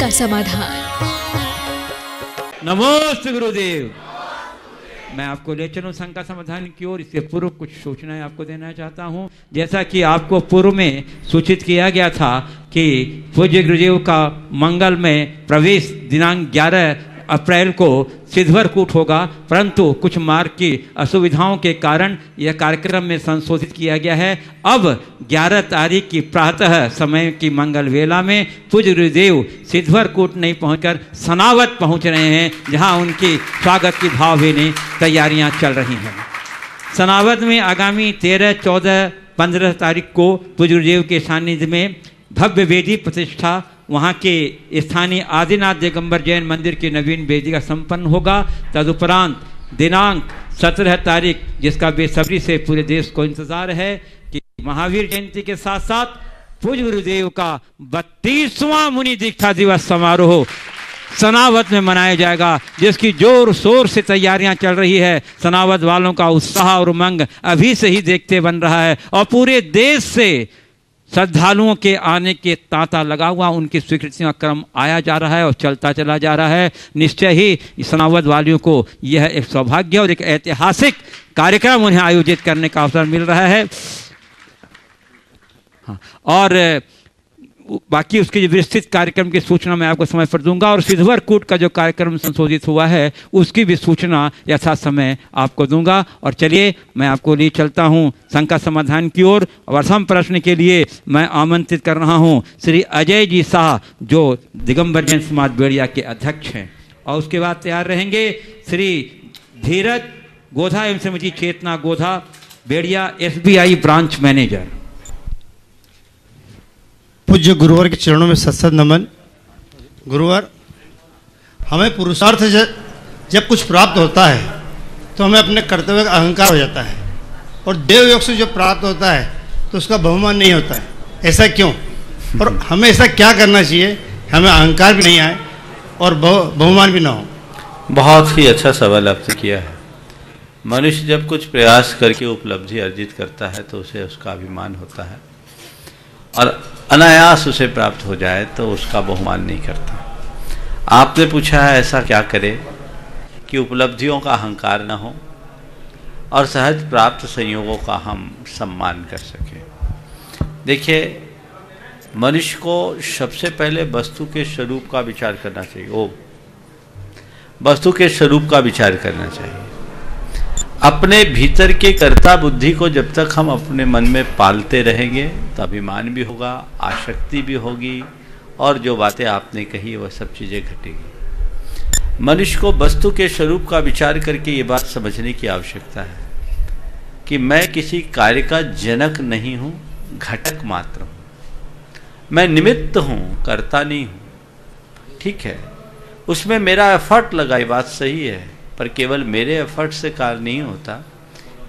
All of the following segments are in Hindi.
का समाधान। नमोस्तु गुरुदेव। मैं आपको ले चलूं संघ का समाधान की ओर। इसके पूर्व कुछ सूचनाएं आपको देना चाहता हूं। जैसा कि आपको पूर्व में सूचित किया गया था कि पूज्य गुरुदेव का मंगल में प्रवेश दिनांक 11 अप्रैल को सिद्धवरकूट होगा, परंतु कुछ मार्ग की असुविधाओं के कारण यह कार्यक्रम में संशोधित किया गया है। अब 11 तारीख की प्रातः समय की मंगल वेला में पूज्य गुरुदेव सिद्धवरकूट नहीं पहुंचकर सनावद पहुंच रहे हैं, जहां उनकी स्वागत की भावभीनी तैयारियां चल रही हैं। सनावद में आगामी 13, 14, 15 तारीख को पूज्य गुरुदेव के सानिध्य में भव्य वेदी प्रतिष्ठा वहाँ के स्थानीय आदिनाथ दिगंबर जैन मंदिर की नवीन वेदिका संपन्न होगा। तदुपरांत दिनांक 17 तारीख, जिसका बेसब्री से पूरे देश को इंतजार है, कि महावीर जयंती के साथ साथ पूज्य गुरुदेव का 32वां मुनि दीक्षा दिवस समारोह सनावद में मनाया जाएगा, जिसकी जोर शोर से तैयारियां चल रही है। सनावद वालों का उत्साह और उमंग अभी से ही देखते बन रहा है और पूरे देश से श्रद्धालुओं के आने के तांता लगा हुआ उनकी स्वीकृतियों का क्रम आया जा रहा है और चलता चला जा रहा है। निश्चय ही सनावद वालियों को यह एक सौभाग्य और एक ऐतिहासिक कार्यक्रम उन्हें आयोजित करने का अवसर मिल रहा है। हाँ, और बाकी उसके जो विस्तृत कार्यक्रम की सूचना मैं आपको समय पर दूंगा, और सिद्धवरकूट का जो कार्यक्रम संशोधित हुआ है उसकी भी सूचना यथा समय आपको दूंगा। और चलिए मैं आपको ले चलता हूं संघ का समाधान की ओर। और प्रथम प्रश्न के लिए मैं आमंत्रित कर रहा हूं श्री अजय जी शाह, जो दिगंबर जैन समाज बेड़िया के अध्यक्ष हैं, और उसके बाद तैयार रहेंगे श्री धीरज गोधा एवं श्रीमती चेतना गोधा, बेड़िया SBI ब्रांच मैनेजर। पूज्य गुरुवर के चरणों में सत्सत नमन। गुरुवर, हमें पुरुषार्थ जब कुछ प्राप्त होता है तो हमें अपने कर्तव्य का अहंकार हो जाता है, और देव योग से जो प्राप्त होता है तो उसका बहुमान नहीं होता है। ऐसा क्यों, और हमें ऐसा क्या करना चाहिए हमें अहंकार भी नहीं आए और बहुमान भी ना हो? बहुत ही अच्छा सवाल आपने किया है। मनुष्य जब कुछ प्रयास करके उपलब्धि अर्जित करता है तो उसे उसका अभिमान होता है, और अनायास उसे प्राप्त हो जाए तो उसका बहुमान नहीं करता। आपने पूछा है ऐसा क्या करे कि उपलब्धियों का अहंकार न हो और सहज प्राप्त संयोगों का हम सम्मान कर सकें। देखिए, मनुष्य को सबसे पहले वस्तु के स्वरूप का विचार करना चाहिए। वस्तु के स्वरूप का विचार करना चाहिए। अपने भीतर के कर्ता बुद्धि को जब तक हम अपने मन में पालते रहेंगे तो अभिमान भी होगा, आसक्ति भी होगी, और जो बातें आपने कही वह सब चीज़ें घटेगी। मनुष्य को वस्तु के स्वरूप का विचार करके ये बात समझने की आवश्यकता है कि मैं किसी कार्य का जनक नहीं हूँ, घटक मात्र हूँ। मैं निमित्त हूँ, कर्ता नहीं हूँ। ठीक है, उसमें मेरा एफर्ट लगा, ये बात सही है, पर केवल मेरे एफर्ट से कार्य नहीं होता।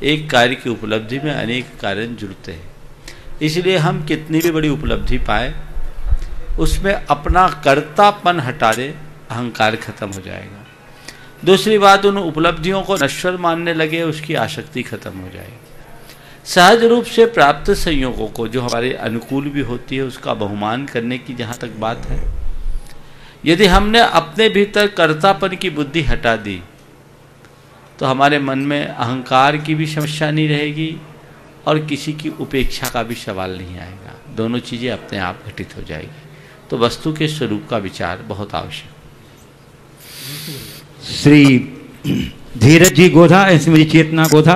एक कार्य की उपलब्धि में अनेक कारण जुड़ते हैं। इसलिए हम कितनी भी बड़ी उपलब्धि पाए, उसमें अपना कर्तापन हटा दे, अहंकार खत्म हो जाएगा। दूसरी बात, उन उपलब्धियों को नश्वर मानने लगे, उसकी आसक्ति खत्म हो जाएगी। सहज रूप से प्राप्त संयोगों को, जो हमारे अनुकूल भी होती है, उसका बहुमान करने की जहाँ तक बात है, यदि हमने अपने भीतर कर्तापन की बुद्धि हटा दी तो हमारे मन में अहंकार की भी समस्या नहीं रहेगी और किसी की उपेक्षा का भी सवाल नहीं आएगा। दोनों चीज़ें अपने आप घटित हो जाएगी। तो वस्तु के स्वरूप का विचार बहुत आवश्यक। श्री धीरज जी गोधा, श्रीमती चेतना गोधा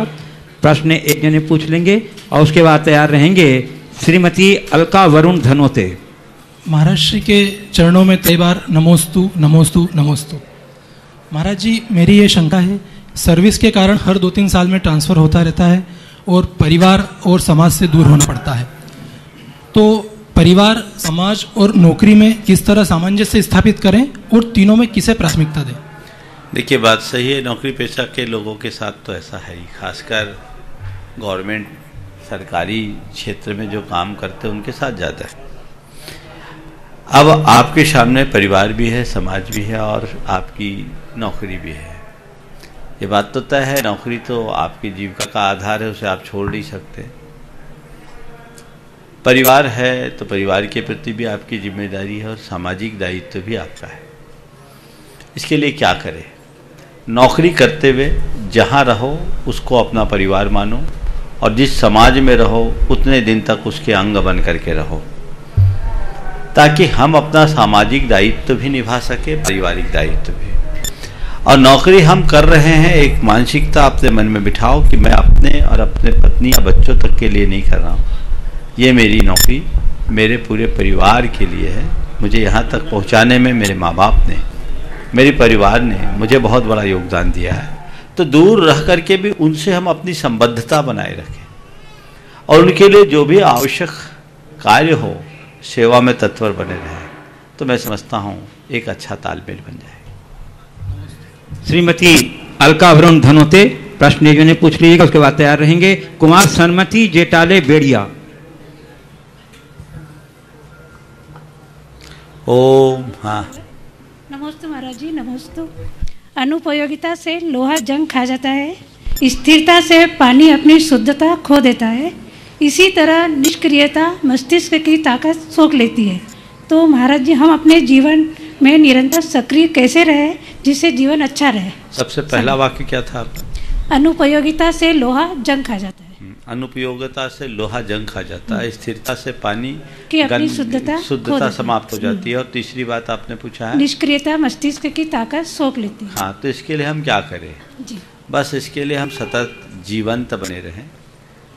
प्रश्न एक जने पूछ लेंगे और उसके बाद तैयार रहेंगे श्रीमती अलका वरुण धनोते। महाराज श्री के चरणों में कई बार नमोस्तु नमोस्तु नमोस्तु। महाराज जी, मेरी ये शंका है, सर्विस के कारण हर 2-3 साल में ट्रांसफ़र होता रहता है और परिवार और समाज से दूर होना पड़ता है, तो परिवार, समाज और नौकरी में किस तरह सामंजस्य स्थापित करें और तीनों में किसे प्राथमिकता दें? देखिए, बात सही है। नौकरी पेशा के लोगों के साथ तो ऐसा है ही, खासकर गवर्नमेंट सरकारी क्षेत्र में जो काम करते हैं उनके साथ ज़्यादा है। अब आपके सामने परिवार भी है, समाज भी है और आपकी नौकरी भी है। ये बात तो तय है, नौकरी तो आपकी जीविका का आधार है, उसे आप छोड़ नहीं सकते। परिवार है तो परिवार के प्रति भी आपकी जिम्मेदारी है और सामाजिक दायित्व भी आपका है। इसके लिए क्या करें? नौकरी करते हुए जहाँ रहो उसको अपना परिवार मानो और जिस समाज में रहो उतने दिन तक उसके अंग बन करके रहो, ताकि हम अपना सामाजिक दायित्व भी निभा सके, पारिवारिक दायित्व भी। और नौकरी हम कर रहे हैं, एक मानसिकता अपने मन में बिठाओ कि मैं अपने और अपने पत्नी या बच्चों तक के लिए नहीं कर रहा हूँ, ये मेरी नौकरी मेरे पूरे परिवार के लिए है। मुझे यहाँ तक पहुँचाने में मेरे माँ बाप ने, मेरे परिवार ने मुझे बहुत बड़ा योगदान दिया है। तो दूर रह करके भी उनसे हम अपनी संबद्धता बनाए रखें और उनके लिए जो भी आवश्यक कार्य हो सेवा में तत्पर बने रहें, तो मैं समझता हूँ एक अच्छा तालमेल बन जाए। श्रीमती अलका वरुण धनोते प्रश्न जो ने पूछ लीजिएगा, उसके बाद तैयार रहेंगे। कुमार सन्मति जेटाले बेड़िया। ओम। हाँ, नमस्ते महाराज जी, नमस्ते। अनुपयोगिता से लोहा जंग खा जाता है, स्थिरता से पानी अपनी शुद्धता खो देता है, इसी तरह निष्क्रियता मस्तिष्क की ताकत सोख लेती है। तो महाराज जी, हम अपने जीवन में निरंतर सक्रिय कैसे रहे जिससे जीवन अच्छा रहे? सबसे पहला वाक्य क्या था आपका? अनुपयोगिता से लोहा जंग खा जाता है। अनुपयोगिता से लोहा जंग खा जाता है, स्थिरता से पानी की अपनी शुद्धता समाप्त हो जाती है। और तीसरी बात आपने पूछा है, निष्क्रियता मस्तिष्क की ताकत सोख लेती है। हाँ, तो इसके लिए हम क्या करें? जी, बस इसके लिए हम सतत जीवंत बने रहें,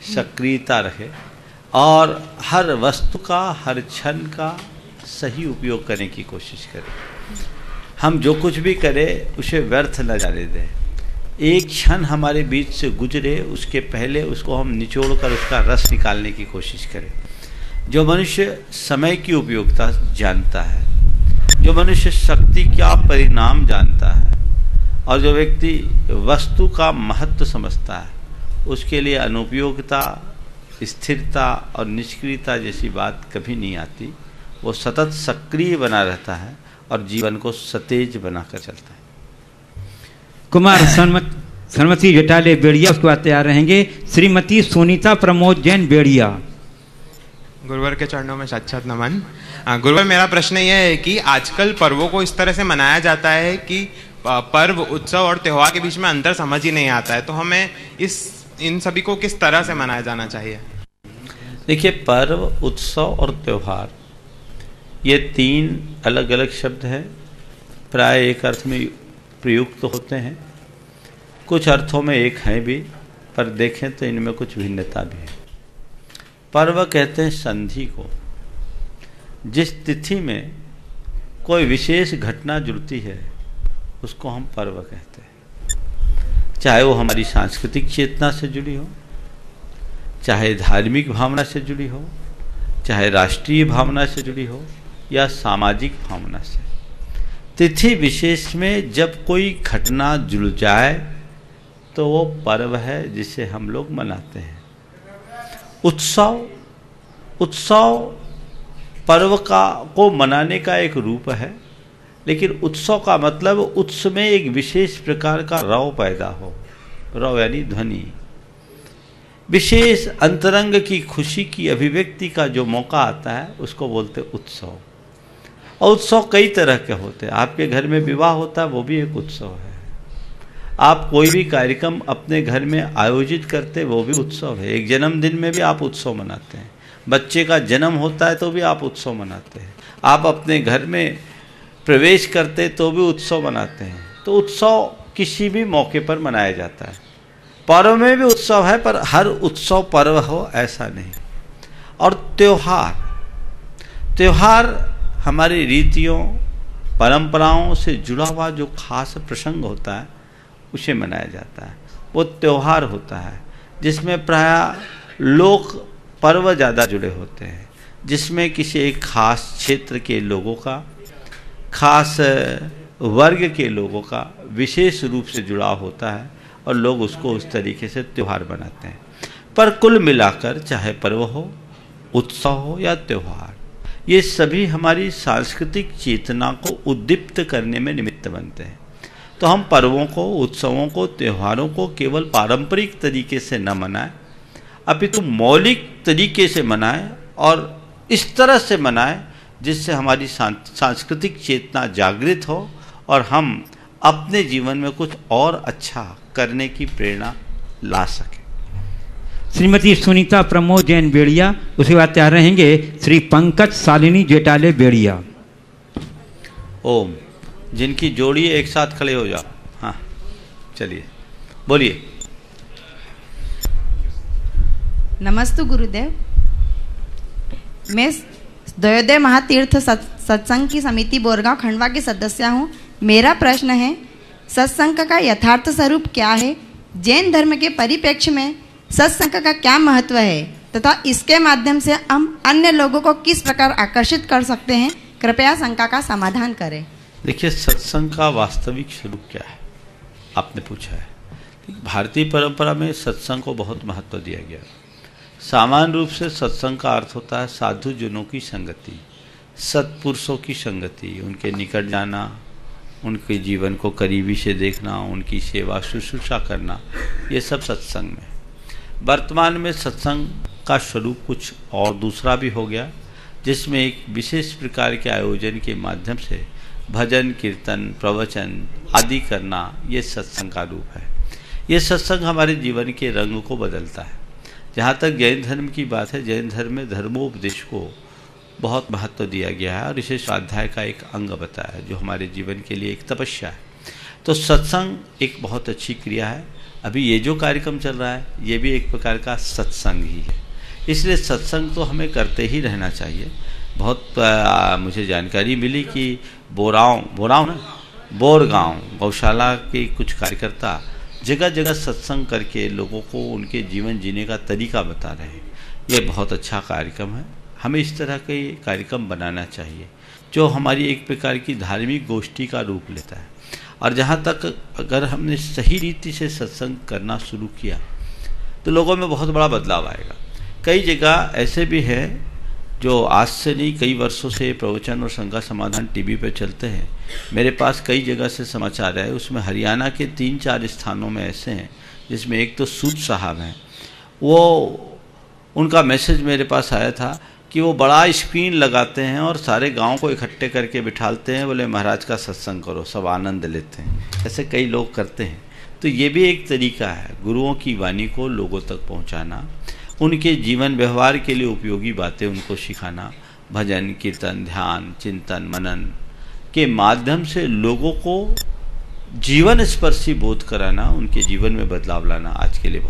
सक्रियता रहे और हर वस्तु का, हर क्षण का सही उपयोग करने की कोशिश करें। हम जो कुछ भी करें उसे व्यर्थ न जाने दें। एक क्षण हमारे बीच से गुजरे उसके पहले उसको हम निचोड़ कर उसका रस निकालने की कोशिश करें। जो मनुष्य समय की उपयोगिता जानता है, जो मनुष्य शक्ति का परिणाम जानता है और जो व्यक्ति वस्तु का महत्व समझता है, उसके लिए अनुपयोगिता, स्थिरता और निष्क्रियता जैसी बात कभी नहीं आती। वो सतत सक्रिय बना रहता है और जीवन को सतेज बनाकर चलता है। कुमार सन्मति जेटाले बेड़िया, उसके बाद तैयार रहेंगे श्रीमती सुनीता प्रमोद जैन बेड़िया। गुरुवर के चरणों में सच्चत नमन। गुरुवर, मेरा प्रश्न यह है कि आजकल पर्वों को इस तरह से मनाया जाता है कि पर्व, उत्सव और त्योहार के बीच में अंतर समझ ही नहीं आता है, तो हमें इन सभी को किस तरह से मनाया जाना चाहिए? देखिए, पर्व, उत्सव और त्योहार ये तीन अलग अलग शब्द हैं, प्राय एक अर्थ में प्रयुक्त होते हैं, कुछ अर्थों में एक हैं भी, पर देखें तो इनमें कुछ भिन्नता भी है। पर्व कहते हैं संधि को, जिस तिथि में कोई विशेष घटना जुड़ती है उसको हम पर्व कहते हैं। चाहे वो हमारी सांस्कृतिक चेतना से जुड़ी हो, चाहे धार्मिक भावना से जुड़ी हो, चाहे राष्ट्रीय भावना से जुड़ी हो या सामाजिक भावना से। तिथि विशेष में जब कोई घटना जुड़ जाए तो वो पर्व है जिसे हम लोग मनाते हैं। उत्सव पर्व को मनाने का एक रूप है, लेकिन उत्सव का मतलब उत्सव में एक विशेष प्रकार का रव पैदा हो। रव यानी ध्वनि, विशेष अंतरंग की खुशी की अभिव्यक्ति का जो मौका आता है उसको बोलते उत्सव। और उत्सव कई तरह के होते हैं। आपके घर में विवाह होता है, वो भी एक उत्सव है। आप कोई भी कार्यक्रम अपने घर में आयोजित करते, वो भी उत्सव है। एक जन्मदिन में भी आप उत्सव मनाते हैं, बच्चे का जन्म होता है तो भी आप उत्सव मनाते हैं, आप अपने घर में प्रवेश करते तो भी उत्सव मनाते हैं। तो उत्सव किसी भी मौके पर मनाया जाता है। पर्व में भी उत्सव है, पर हर उत्सव पर्व हो ऐसा नहीं। और त्योहार हमारी रीतियों, परंपराओं से जुड़ा हुआ जो खास प्रसंग होता है उसे मनाया जाता है। वो त्योहार होता है जिसमें प्रायः लोक पर्व ज़्यादा जुड़े होते हैं, जिसमें किसी एक खास क्षेत्र के लोगों का, खास वर्ग के लोगों का विशेष रूप से जुड़ाव होता है और लोग उसको उस तरीके से त्यौहार बनाते हैं। पर कुल मिलाकर चाहे पर्व हो, उत्सव हो या त्यौहार, ये सभी हमारी सांस्कृतिक चेतना को उद्दीप्त करने में निमित्त बनते हैं। तो हम पर्वों को, उत्सवों को, त्योहारों को केवल पारंपरिक तरीके से न मनाएं, अपितु मौलिक तरीके से मनाएं और इस तरह से मनाएं जिससे हमारी सांस्कृतिक चेतना जागृत हो और हम अपने जीवन में कुछ और अच्छा करने की प्रेरणा ला सकें। श्रीमती सुनीता प्रमोद जैन बेड़िया, उसके बाद तैयार रहेंगे श्री पंकज शालिनी जेटाले बेड़िया। ओम, जिनकी जोड़ी एक साथ खड़े हो जाओ। हाँ चलिए बोलिए। नमस्ते गुरुदेव, मैं दयोदय महातीर्थ सत्संग की समिति बोरगांव खंडवा की सदस्य हूँ। मेरा प्रश्न है, सत्संग का यथार्थ स्वरूप क्या है? जैन धर्म के परिप्रेक्ष्य में सत्संग का क्या महत्व है तथा इसके माध्यम से हम अन्य लोगों को किस प्रकार आकर्षित कर सकते हैं? कृपया शंका का समाधान करें। देखिए, सत्संग का वास्तविक स्वरूप क्या है आपने पूछा है। भारतीय परंपरा में सत्संग को बहुत महत्व दिया गया। सामान्य रूप से सत्संग का अर्थ होता है साधु जनों की संगति, सत्पुरुषों की संगति, उनके निकट जाना, उनके जीवन को करीबी से देखना, उनकी सेवा शुश्रूषा करना, ये सब सत्संग में। वर्तमान में सत्संग का स्वरूप कुछ और दूसरा भी हो गया, जिसमें एक विशेष प्रकार के आयोजन के माध्यम से भजन कीर्तन प्रवचन आदि करना, ये सत्संग का रूप है। ये सत्संग हमारे जीवन के रंग को बदलता है। जहाँ तक जैन धर्म की बात है, जैन धर्म में धर्मोपदेश को बहुत महत्व दिया गया है और इसे स्वाध्याय का एक अंग बताया है, जो हमारे जीवन के लिए एक तपस्या है। तो सत्संग एक बहुत अच्छी क्रिया है। अभी ये जो कार्यक्रम चल रहा है, ये भी एक प्रकार का सत्संग ही है। इसलिए सत्संग तो हमें करते ही रहना चाहिए। बहुत मुझे जानकारी मिली कि बोरगांव गौशाला के कुछ कार्यकर्ता जगह जगह सत्संग करके लोगों को उनके जीवन जीने का तरीका बता रहे हैं। ये बहुत अच्छा कार्यक्रम है। हमें इस तरह के कार्यक्रम बनाना चाहिए जो हमारी एक प्रकार की धार्मिक गोष्ठी का रूप लेता है। और जहाँ तक अगर हमने सही रीति से सत्संग करना शुरू किया तो लोगों में बहुत बड़ा बदलाव आएगा। कई जगह ऐसे भी है जो आज से नहीं, कई वर्षों से प्रवचन और शंका समाधान टीवी पे चलते हैं। मेरे पास कई जगह से समाचार है, उसमें हरियाणा के 3-4 स्थानों में ऐसे हैं जिसमें एक तो सूद साहब हैं, वो उनका मैसेज मेरे पास आया था कि वो बड़ा स्क्रीन लगाते हैं और सारे गांव को इकट्ठे करके बिठालते हैं, बोले महाराज का सत्संग करो, सब आनंद लेते हैं। ऐसे कई लोग करते हैं। तो ये भी एक तरीका है गुरुओं की वाणी को लोगों तक पहुंचाना, उनके जीवन व्यवहार के लिए उपयोगी बातें उनको सिखाना, भजन कीर्तन ध्यान चिंतन मनन के माध्यम से लोगों को जीवन स्पर्शी बोध कराना, उनके जीवन में बदलाव लाना आज के लिए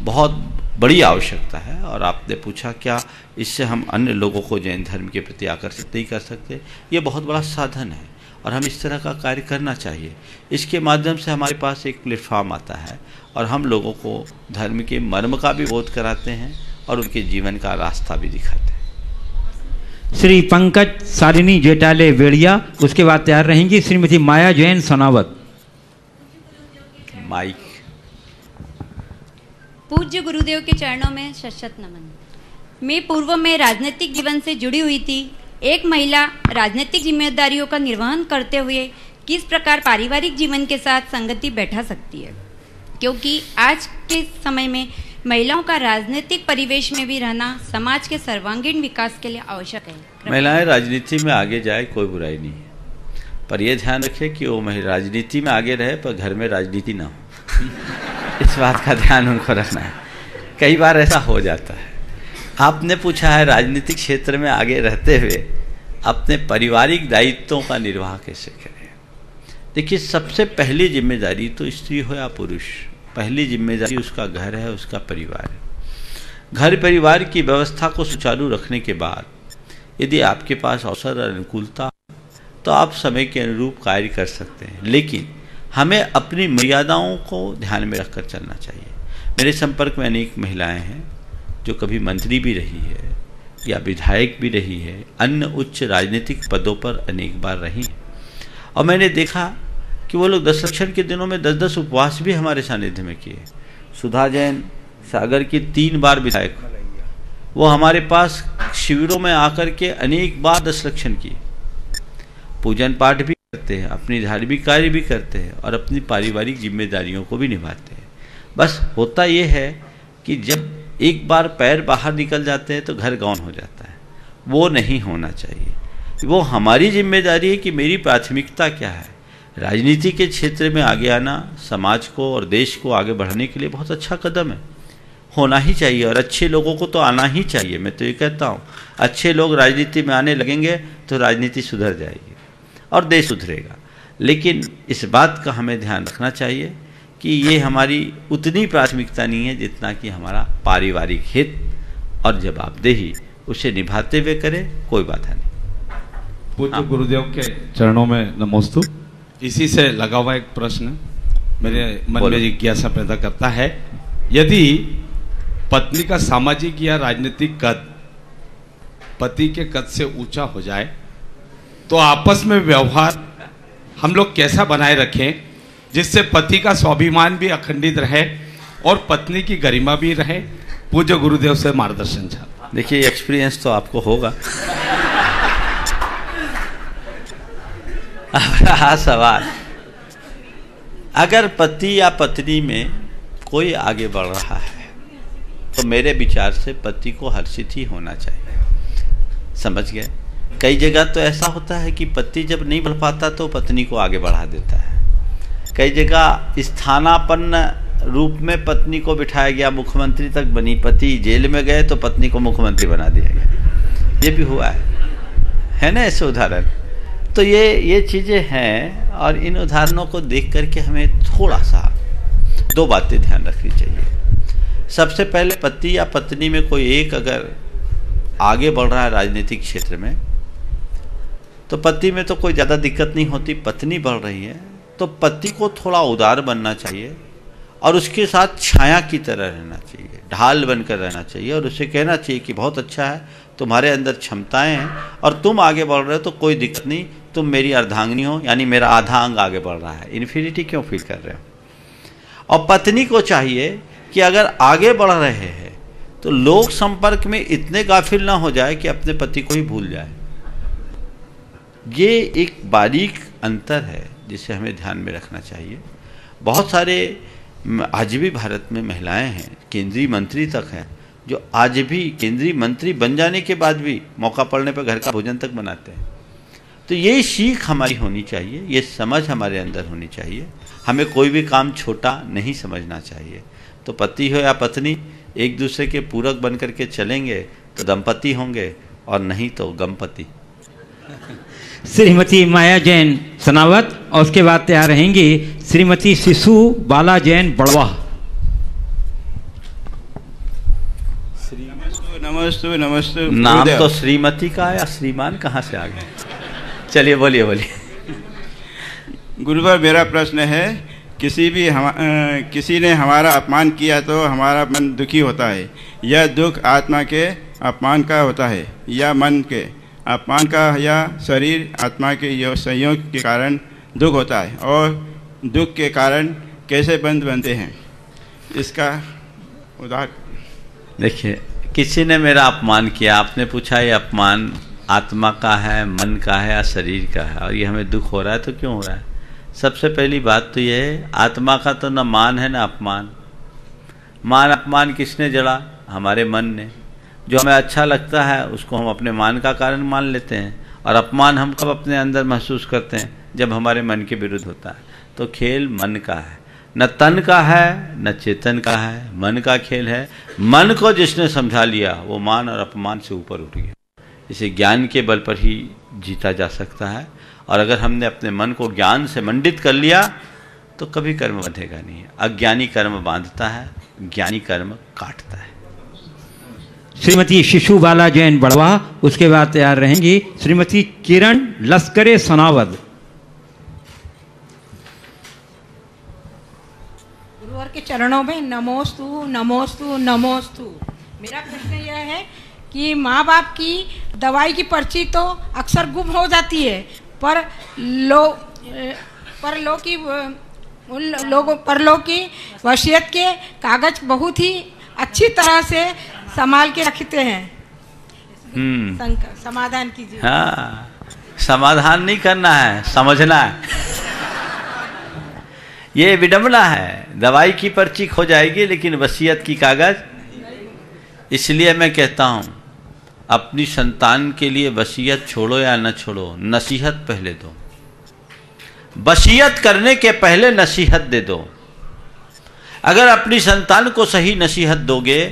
बहुत बड़ी आवश्यकता है। और आपने पूछा क्या इससे हम अन्य लोगों को जैन धर्म के प्रति आकर्षित नहीं कर सकते? ये बहुत बड़ा साधन है और हम इस तरह का कार्य करना चाहिए। इसके माध्यम से हमारे पास एक प्लेटफॉर्म आता है और हम लोगों को धर्म के मर्म का भी बोध कराते हैं और उनके जीवन का रास्ता भी दिखाते हैं। श्री पंकज शालिनी जेटाले बेड़िया, उसके बाद तैयार रहेंगी श्रीमती माया जैन सोनावत। माइक। पूज्य गुरुदेव के चरणों में शत नमन। मैं पूर्व में राजनीतिक जीवन से जुड़ी हुई थी। एक महिला राजनीतिक जिम्मेदारियों का निर्वहन करते हुए किस प्रकार पारिवारिक जीवन के साथ संगति बैठा सकती है, क्योंकि आज के समय में महिलाओं का राजनीतिक परिवेश में भी रहना समाज के सर्वांगीण विकास के लिए आवश्यक है। महिलाएं राजनीति में आगे जाए कोई बुराई नहीं है, पर यह ध्यान रखें कि वो महिला राजनीति में आगे रहे पर घर में राजनीति ना हो। इस बात का ध्यान उनको रखना है। कई बार ऐसा हो जाता है। आपने पूछा है राजनीतिक क्षेत्र में आगे रहते हुए अपने पारिवारिक दायित्वों का निर्वाह कैसे करें। देखिए, सबसे पहली जिम्मेदारी तो स्त्री हो या पुरुष, पहली जिम्मेदारी उसका घर है, उसका परिवार है। घर परिवार की व्यवस्था को सुचारू रखने के बाद यदि आपके पास अवसर और अनुकूलता तो आप समय के अनुरूप कार्य कर सकते हैं, लेकिन हमें अपनी मर्यादाओं को ध्यान में रखकर चलना चाहिए। मेरे संपर्क में अनेक महिलाएं हैं जो कभी मंत्री भी रही है या विधायक भी रही है, अन्य उच्च राजनीतिक पदों पर अनेक बार रही हैं, और मैंने देखा कि वो लोग दशलक्षण के दिनों में 10-10 उपवास भी हमारे सानिध्य में किए। सुधा जैन सागर की 3 बार विधायक, वो हमारे पास शिविरों में आकर के अनेक बार दशलक्षण किए। पूजन पाठ भी करते हैं, अपनी धार्मिक कार्य भी करते हैं और अपनी पारिवारिक जिम्मेदारियों को भी निभाते हैं। बस होता ये है कि जब एक बार पैर बाहर निकल जाते हैं तो घर गौन हो जाता है। वो नहीं होना चाहिए। वो हमारी जिम्मेदारी है कि मेरी प्राथमिकता क्या है। राजनीति के क्षेत्र में आगे आना समाज को और देश को आगे बढ़ाने के लिए बहुत अच्छा कदम है, होना ही चाहिए। और अच्छे लोगों को तो आना ही चाहिए। मैं तो ये कहता हूँ, अच्छे लोग राजनीति में आने लगेंगे तो राजनीति सुधर जाएगी और देश सुधरेगा। लेकिन इस बात का हमें ध्यान रखना चाहिए कि ये हमारी उतनी प्राथमिकता नहीं है जितना कि हमारा पारिवारिक हित और जवाबदेही उसे निभाते हुए करें, कोई बाधा नहीं। पूज्य गुरुदेव के चरणों में नमोस्तु। इसी से लगा हुआ एक प्रश्न मेरे मन में जिज्ञासा पैदा करता है, यदि पत्नी का सामाजिक या राजनीतिक कद पति के कद से ऊंचा हो जाए तो आपस में व्यवहार हम लोग कैसा बनाए रखें जिससे पति का स्वाभिमान भी अखंडित रहे और पत्नी की गरिमा भी रहे। पूज्य गुरुदेव से मार्गदर्शन चाहता। देखिए, एक्सपीरियंस तो आपको होगा। अब रहा सवाल, अगर पति या पत्नी में कोई आगे बढ़ रहा है तो मेरे विचार से पति को हर्षित ही होना चाहिए। समझ गए? कई जगह तो ऐसा होता है कि पति जब नहीं बढ़ पाता तो पत्नी को आगे बढ़ा देता है। कई जगह स्थानापन्न रूप में पत्नी को बिठाया गया, मुख्यमंत्री तक बनी, पति जेल में गए तो पत्नी को मुख्यमंत्री बना दिया गया। ये भी हुआ है ना ऐसे उदाहरण। तो ये चीज़ें हैं और इन उदाहरणों को देख करके हमें थोड़ा सा दो बातें ध्यान रखनी चाहिए। सबसे पहले, पति या पत्नी में कोई एक अगर आगे बढ़ रहा है राजनीतिक क्षेत्र में तो पति में तो कोई ज़्यादा दिक्कत नहीं होती। पत्नी बढ़ रही है तो पति को थोड़ा उदार बनना चाहिए और उसके साथ छाया की तरह रहना चाहिए, ढाल बनकर रहना चाहिए और उसे कहना चाहिए कि बहुत अच्छा है, तुम्हारे अंदर क्षमताएं हैं और तुम आगे बढ़ रहे हो तो कोई दिक्कत नहीं, तुम मेरी अर्धांगिनी हो, यानी मेरा आधा अंग आगे बढ़ रहा है, इन्फिनिटी क्यों फील कर रहे हो। और पत्नी को चाहिए कि अगर आगे बढ़ रहे हैं तो लोक संपर्क में इतने गाफिल ना हो जाए कि अपने पति को ही भूल जाए। ये एक बारीक अंतर है जिसे हमें ध्यान में रखना चाहिए। बहुत सारे आज भी भारत में महिलाएं हैं, केंद्रीय मंत्री तक हैं, जो आज भी केंद्रीय मंत्री बन जाने के बाद भी मौका पड़ने पर घर का भोजन तक बनाते हैं। तो ये सीख हमारी होनी चाहिए, ये समझ हमारे अंदर होनी चाहिए। हमें कोई भी काम छोटा नहीं समझना चाहिए। तो पति हो या पत्नी एक दूसरे के पूरक बन करके चलेंगे तो दंपति होंगे और नहीं तो गमपति। श्रीमती माया जैन सनावत और उसके बाद तैयार रहेंगी श्रीमती शिशु बाला जैन बड़वा। नमस्ते नमस्ते। नाम तो श्रीमती का या श्रीमान कहाँ से आ गए? चलिए बोलिए बोलिए। गुरुवर, मेरा प्रश्न है, किसी ने हमारा अपमान किया तो हमारा मन दुखी होता है। यह दुख आत्मा के अपमान का होता है या मन के अपमान का, या शरीर आत्मा के संयोग के कारण दुख होता है, और दुख के कारण कैसे बंद बनते हैं, इसका उदाहरण। देखिए, किसी ने मेरा अपमान किया, आपने पूछा ये अपमान आत्मा का है, मन का है या शरीर का है, और ये हमें दुख हो रहा है तो क्यों हो रहा है? सबसे पहली बात तो ये है, आत्मा का तो न मान है न अपमान। मान अपमान किसने जड़ा? हमारे मन ने। जो हमें अच्छा लगता है उसको हम अपने मान का कारण मान लेते हैं, और अपमान हम कब अपने अंदर महसूस करते हैं? जब हमारे मन के विरुद्ध होता है। तो खेल मन का है, न तन का है न चेतन का है, मन का खेल है। मन को जिसने समझा लिया वो मान और अपमान से ऊपर उठ गया। इसे ज्ञान के बल पर ही जीता जा सकता है, और अगर हमने अपने मन को ज्ञान से मंडित कर लिया तो कभी कर्म बंधेगा नहीं। अज्ञानी कर्म बांधता है, ज्ञानी कर्म काटता है। श्रीमती शिशु बाला जैन बड़वा, उसके बाद तैयार रहेंगी श्रीमती किरण लश्करे सनावद। गुरुवर के चरणों में नमोस्तु नमोस्तु नमोस्तु। मेरा प्रश्न यह है कि माँ बाप की दवाई की पर्ची तो अक्सर गुम हो जाती है, पर लोग की वसीयत के कागज बहुत ही अच्छी तरह से संभाल के रखते हैं। समाधान कीजिए। हाँ, समाधान नहीं करना है, समझना है। ये विडंबना है। दवाई की पर्ची खो जाएगी लेकिन वसीयत की कागज इसलिए मैं कहता हूँ अपनी संतान के लिए वसीयत छोड़ो या न छोड़ो, नसीहत पहले दो। वसीयत करने के पहले नसीहत दे दो। अगर अपनी संतान को सही नसीहत दोगे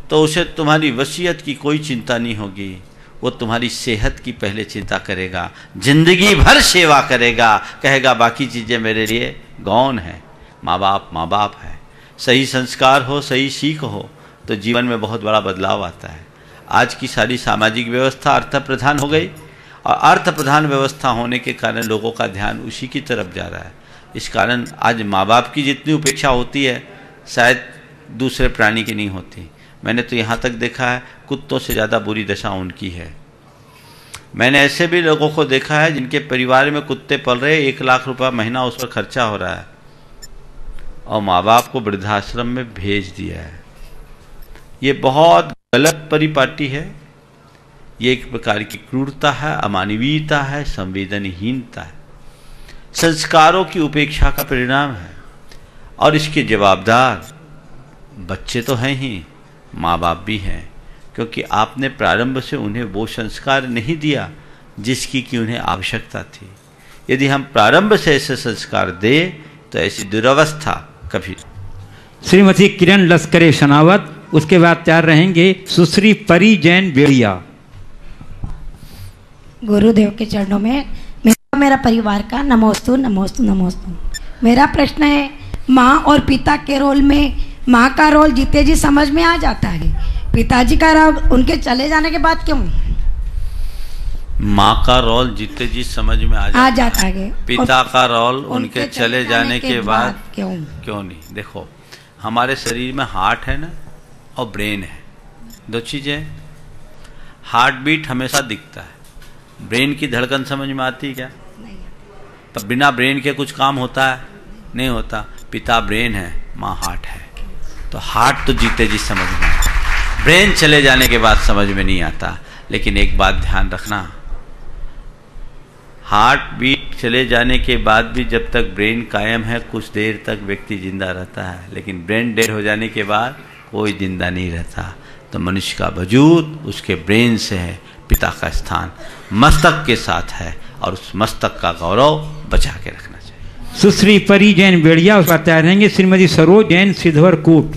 तो उसे तुम्हारी वसीयत की कोई चिंता नहीं होगी, वो तुम्हारी सेहत की पहले चिंता करेगा, जिंदगी भर सेवा करेगा, कहेगा बाकी चीज़ें मेरे लिए गौण है। माँ बाप है। सही संस्कार हो, सही सीख हो तो जीवन में बहुत बड़ा बदलाव आता है। आज की सारी सामाजिक व्यवस्था अर्थ प्रधान हो गई और अर्थ प्रधान व्यवस्था होने के कारण लोगों का ध्यान उसी की तरफ जा रहा है। इस कारण आज माँ बाप की जितनी उपेक्षा होती है शायद दूसरे प्राणी की नहीं होती। मैंने तो यहाँ तक देखा है कुत्तों से ज़्यादा बुरी दशा उनकी है। मैंने ऐसे भी लोगों को देखा है जिनके परिवार में कुत्ते पल रहे, 1 लाख रुपया महीना उस पर खर्चा हो रहा है और माँ बाप को वृद्धाश्रम में भेज दिया है। ये बहुत गलत परिपाटी है। ये एक प्रकार की क्रूरता है, अमानवीयता है, संवेदनहीनता है, संस्कारों की उपेक्षा का परिणाम है। और इसके जवाबदार बच्चे तो हैं ही, माँ बाप भी हैं, क्योंकि आपने प्रारंभ से उन्हें वो संस्कार नहीं दिया जिसकी कि उन्हें आवश्यकता थी। यदि हम प्रारंभ से ऐसे संस्कार दें तो ऐसी दुर्अवस्था कभी। श्रीमती किरण लश्करे शनावत, उसके बाद तैयार रहेंगे सुश्री परी जैन बेड़िया। गुरुदेव के चरणों में मेरा परिवार का नमोस्तु नमोस्तु नमोस्तु। मेरा प्रश्न है, माँ और पिता के रोल में माँ का रोल जीते जी समझ में आ जाता है, पिताजी का रोल उनके चले जाने के बाद क्यों? माँ का रोल जीते जी समझ में आ जाता है, पिता का रोल उनके चले जाने के बाद क्यों नहीं? देखो, हमारे शरीर में हार्ट है ना और ब्रेन है, 2 चीजें। हार्ट बीट हमेशा दिखता है, ब्रेन की धड़कन समझ में आती है क्या? पर बिना ब्रेन के कुछ काम होता है? नहीं होता। पिता ब्रेन है, माँ हार्ट है, तो हार्ट तो जीते जी समझ में आता है, ब्रेन चले जाने के बाद समझ में नहीं आता। लेकिन एक बात ध्यान रखना, हार्ट बीट चले जाने के बाद भी जब तक ब्रेन कायम है कुछ देर तक व्यक्ति जिंदा रहता है, लेकिन ब्रेन डेड हो जाने के बाद कोई जिंदा नहीं रहता। तो मनुष्य का वजूद उसके ब्रेन से है, पिता का स्थान मस्तक के साथ है और उस मस्तक का गौरव बचा के रखना चाहिए। सुश्री परी जैन बेड़िया, उसका तैयार रहेंगे श्रीमती सरोज जैन सिद्धवर कूट।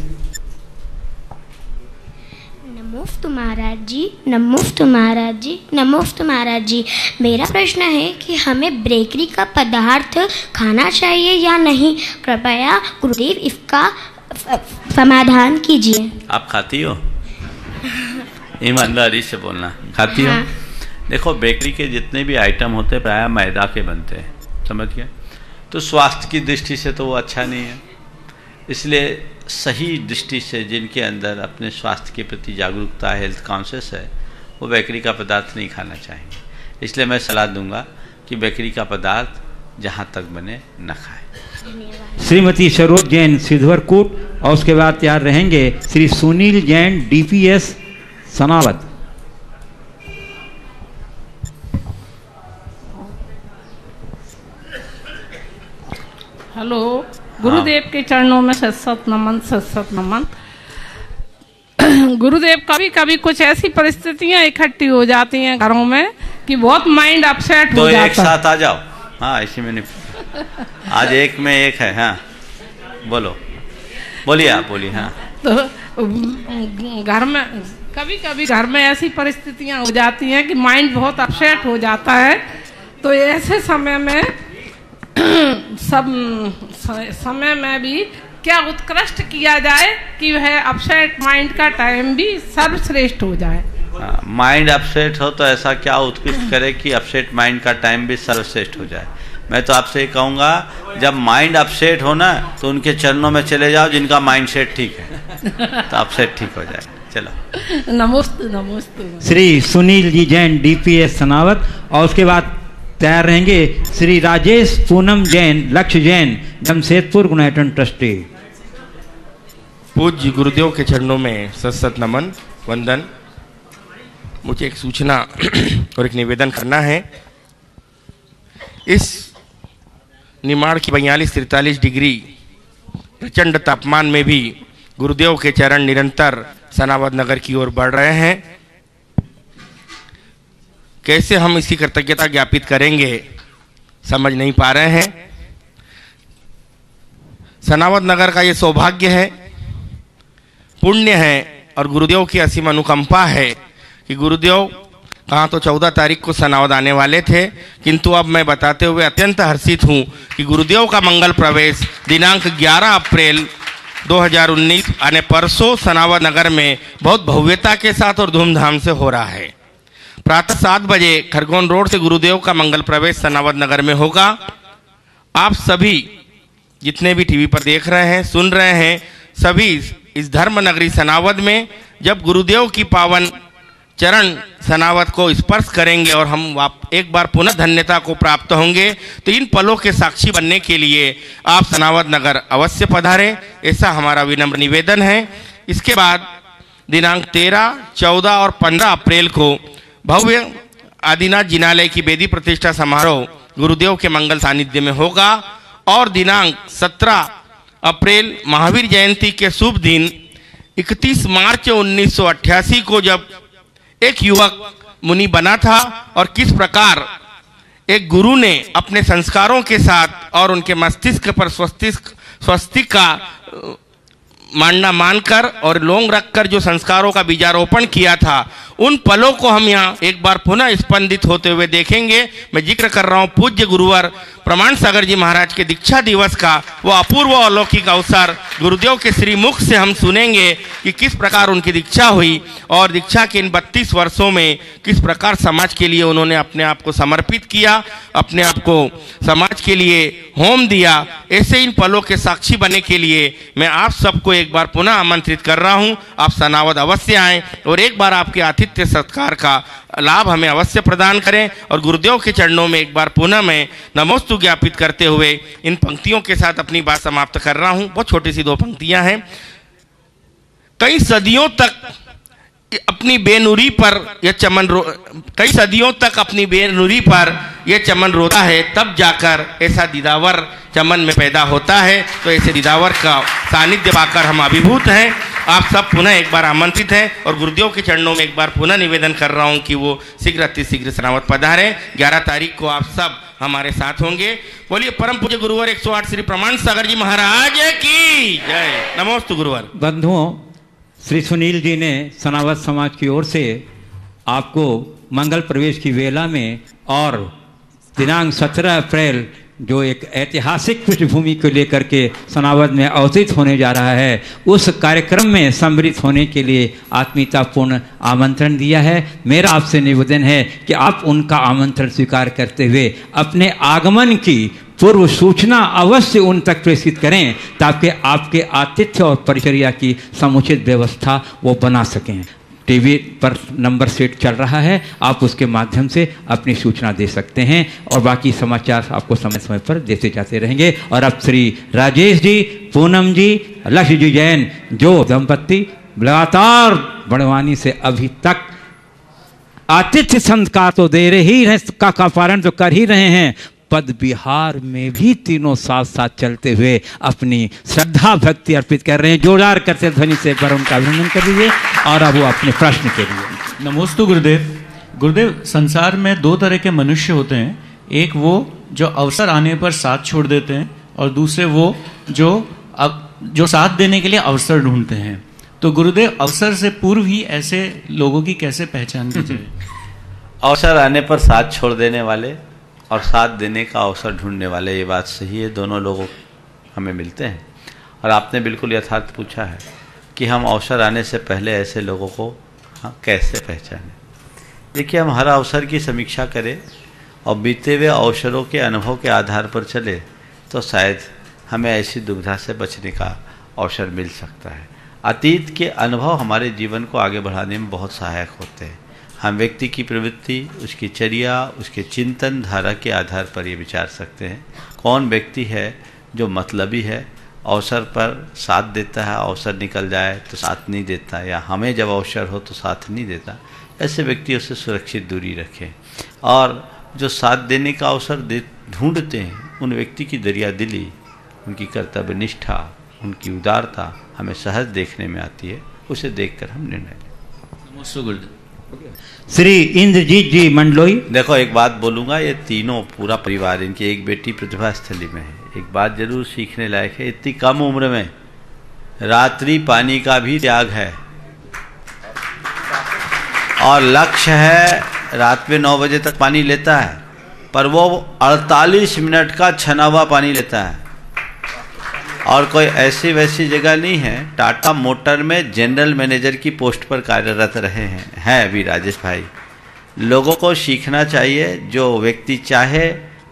नमोस्तु महाराज जी, नमोस्तु महाराज जी, नमोस्तु महाराज जी। मेरा प्रश्न है कि हमें बेकरी का पदार्थ खाना चाहिए या नहीं? कृपया गुरुदेव इसका समाधान कीजिए। आप खाती हो? ईमानदारी से बोलना, खाती हो? देखो, बेकरी के जितने भी आइटम होते हैं प्रायः मैदा के बनते हैं, समझ गए? तो स्वास्थ्य की दृष्टि से तो वो अच्छा नहीं है। इसलिए सही दृष्टि से जिनके अंदर अपने स्वास्थ्य के प्रति जागरूकता, हेल्थ कॉन्शियस है, वो बेकरी का पदार्थ नहीं खाना चाहेंगे। इसलिए मैं सलाह दूंगा कि बेकरी का पदार्थ जहाँ तक बने न खाएं। श्रीमती सरोज जैन सिद्धवर कूट, और उसके बाद तैयार रहेंगे श्री सुनील जैन DPS सनावत। हेलो, गुरुदेव के चरणों में सत नमन, सत नमन। गुरुदेव, कभी कभी कुछ ऐसी परिस्थितियां इकट्ठी हो जाती हैं घरों में कि बहुत माइंड अपसेट हो जाता है। तो एक साथ आ जाओ। हाँ, इसी में नहीं, आज एक में एक है। हाँ बोलो, बोलिए, आप बोलिए। हाँ, तो घर में कभी कभी घर में ऐसी परिस्थितियां हो जाती हैं कि माइंड बहुत अपसेट हो जाता है। तो ऐसे समय में समय में भी क्या उत्कृष्ट किया जाए कि वह अपसेट माइंड का टाइम भी सर्वश्रेष्ठ हो जाए? माइंड अपसेट हो तो ऐसा क्या उत्कृष्ट करे कि अपसेट माइंड का टाइम भी सर्वश्रेष्ठ हो जाए? मैं तो आपसे ये कहूँगा, जब माइंड अपसेट हो ना तो उनके चरणों में चले जाओ जिनका माइंड सेट ठीक है, तो अपसेट ठीक हो जाए। चलो, नमस्ते नमस्ते। श्री सुनील जी जैन DPS सनावत, और उसके बाद तैयार रहेंगे श्री राजेश पूनम जैन लक्ष्य जैन जमशेदपुर गुणायतन ट्रस्टी। पूज्य गुरुदेव के चरणों में सत नमन, वंदन। मुझे एक सूचना और एक निवेदन करना है। इस निमाड़ की 42-43 डिग्री प्रचंड तापमान में भी गुरुदेव के चरण निरंतर सनावद नगर की ओर बढ़ रहे हैं। कैसे हम इसकी कृतज्ञता ज्ञापित करेंगे समझ नहीं पा रहे हैं। सनावद नगर का ये सौभाग्य है, पुण्य है और गुरुदेव की असीम अनुकंपा है कि गुरुदेव कहाँ तो 14 तारीख को सनावद आने वाले थे, किंतु अब मैं बताते हुए अत्यंत हर्षित हूँ कि गुरुदेव का मंगल प्रवेश दिनांक 11 अप्रैल 2019 यानी परसों सनावद नगर में बहुत भव्यता के साथ और धूमधाम से हो रहा है। प्रातः 7 बजे खरगोन रोड से गुरुदेव का मंगल प्रवेश सनावद नगर में होगा। आप सभी जितने भी टीवी पर देख रहे हैं, सुन रहे हैं, सभी इस धर्म नगरी सनावद में जब गुरुदेव की पावन चरण सनावद को स्पर्श करेंगे और हम एक बार पुनः धन्यता को प्राप्त होंगे, तो इन पलों के साक्षी बनने के लिए आप सनावद नगर अवश्य पधारें, ऐसा हमारा विनम्र निवेदन है। इसके बाद दिनांक 13, 14 और 15 अप्रैल को भव्य आदिनाथ जिनालय की वेदी प्रतिष्ठा समारोह गुरुदेव के मंगल सानिध्य में होगा और दिनांक 17 अप्रैल महावीर जयंती के शुभ दिन 31 मार्च 1988 को जब एक युवक मुनि बना था और किस प्रकार एक गुरु ने अपने संस्कारों के साथ और उनके मस्तिष्क पर स्वस्तिक का मांडा मानकर और लोंग रखकर जो संस्कारों का बीजारोपण किया था, उन पलों को हम यहाँ एक बार पुनः स्पंदित होते हुए देखेंगे। मैं जिक्र कर रहा हूँ पूज्य गुरुवर प्रमाण सागर जी महाराज के दीक्षा दिवस का। वो अपूर्व अलौकिक अवसर गुरुदेव के श्री मुख से हम सुनेंगे कि किस प्रकार उनकी दीक्षा हुई और दीक्षा के इन 32 वर्षों में किस प्रकार समाज के लिए उन्होंने अपने आप को समर्पित किया, अपने आप को समाज के लिए होम दिया। ऐसे इन पलों के साक्षी बनने के लिए मैं आप सबको एक बार पुनः आमंत्रित कर रहा हूं। आप सनावद अवश्य आएं और एक बार आपके आतिथ्य सत्कार का लाभ हमें अवश्य प्रदान करें। और गुरुदेव के चरणों में एक बार पुनः मैं नमोस्तु ज्ञापित करते हुए इन पंक्तियों के साथ अपनी बात समाप्त कर रहा हूं। बहुत छोटी सी 2 पंक्तियां हैं। कई सदियों तक अपनी बेनुरी पर यह चमन कई सदियों तक अपनी बेनुरी पर यह चमन रोता है, तब जाकर ऐसा दीदावर चमन में पैदा होता है। तो ऐसे दीदावर का सानिध्य पाकर हम अभिभूत हैं। आप सब पुनः एक बार आमंत्रित हैं और गुरुदेव के चरणों में एक बार पुनः निवेदन कर रहा हूं कि वो शीघ्र अतिशीघ्र सनावद पधारें। 11 तारीख को आप सब हमारे साथ होंगे। बोलिए परम पूज्य गुरुवर 108 श्री प्रमाण सागर जी महाराज की जय। नमोस्तु गुरुवर। बंधुओं, श्री सुनील जी ने सनावद समाज की ओर से आपको मंगल प्रवेश की वेला में और दिनांक 17 अप्रैल जो एक ऐतिहासिक पृष्ठभूमि को लेकर के सनावद में अवतरित होने जा रहा है, उस कार्यक्रम में सम्मिलित होने के लिए आत्मीयतापूर्ण आमंत्रण दिया है। मेरा आपसे निवेदन है कि आप उनका आमंत्रण स्वीकार करते हुए अपने आगमन की पूर्व सूचना अवश्य उन तक प्रेषित करें ताकि आपके आतिथ्य और परिचर्या की समुचित व्यवस्था वो बना सकें। टीवी पर नंबर सेट चल रहा है, आप उसके माध्यम से अपनी सूचना दे सकते हैं और बाकी समाचार आपको समय समय पर देते जाते रहेंगे। और अब श्री राजेश जी, पूनम जी, लक्ष्य जी जैन जो दंपत्ति लगातार बड़वानी से अभी तक आतिथ्य संस्कार तो दे रहे ही हैं, का पालन तो कर ही रहे हैं, पद बिहार में भी तीनों साथ साथ चलते हुए अपनी श्रद्धा भक्ति अर्पित कर रहे हैं। जोरदार करते ध्वनि से एक बार उनका अभिनंदन कर दीजिए। और अब वो अपने प्रश्न के लिए। नमोस्तु गुरुदेव। गुरुदेव, संसार में 2 तरह के मनुष्य होते हैं। एक वो जो अवसर आने पर साथ छोड़ देते हैं और दूसरे वो जो साथ देने के लिए अवसर ढूंढते हैं। तो गुरुदेव, अवसर से पूर्व ही ऐसे लोगों की कैसे पहचान की जाए? अवसर आने पर साथ छोड़ देने वाले और साथ देने का अवसर ढूंढने वाले, ये बात सही है, दोनों लोग हमें मिलते हैं। और आपने बिल्कुल यथार्थ पूछा है कि हम अवसर आने से पहले ऐसे लोगों को कैसे पहचानें। देखिए, हम हर अवसर की समीक्षा करें और बीते हुए अवसरों के अनुभव के आधार पर चले तो शायद हमें ऐसी दुविधा से बचने का अवसर मिल सकता है। अतीत के अनुभव हमारे जीवन को आगे बढ़ाने में बहुत सहायक होते हैं। हम व्यक्ति की प्रवृत्ति, उसकी चर्या, उसके चिंतन धारा के आधार पर ये विचार सकते हैं कौन व्यक्ति है जो मतलबी है, अवसर पर साथ देता है, अवसर निकल जाए तो साथ नहीं देता, या हमें जब अवसर हो तो साथ नहीं देता। ऐसे व्यक्तियों से सुरक्षित दूरी रखें। और जो साथ देने का अवसर ढूंढते हैं उन व्यक्ति की दरियादिली, उनकी कर्तव्य निष्ठा, उनकी उदारता हमें सहज देखने में आती है उसे देखकर हम निर्णय लें। श्री इंद्रजीत जी मंडलोई। देखो एक बात बोलूँगा, ये तीनों पूरा परिवार, इनकी एक बेटी प्रतिभा स्थली में है। एक बात जरूर सीखने लायक है, इतनी कम उम्र में रात्रि पानी का भी त्याग है और लक्ष्य है रात में 9 बजे तक पानी लेता है, पर वो 48 मिनट का छना हुआ पानी लेता है। और कोई ऐसी वैसी जगह नहीं है, टाटा मोटर में जनरल मैनेजर की पोस्ट पर कार्यरत रहे हैं अभी राजेश भाई। लोगों को सीखना चाहिए, जो व्यक्ति चाहे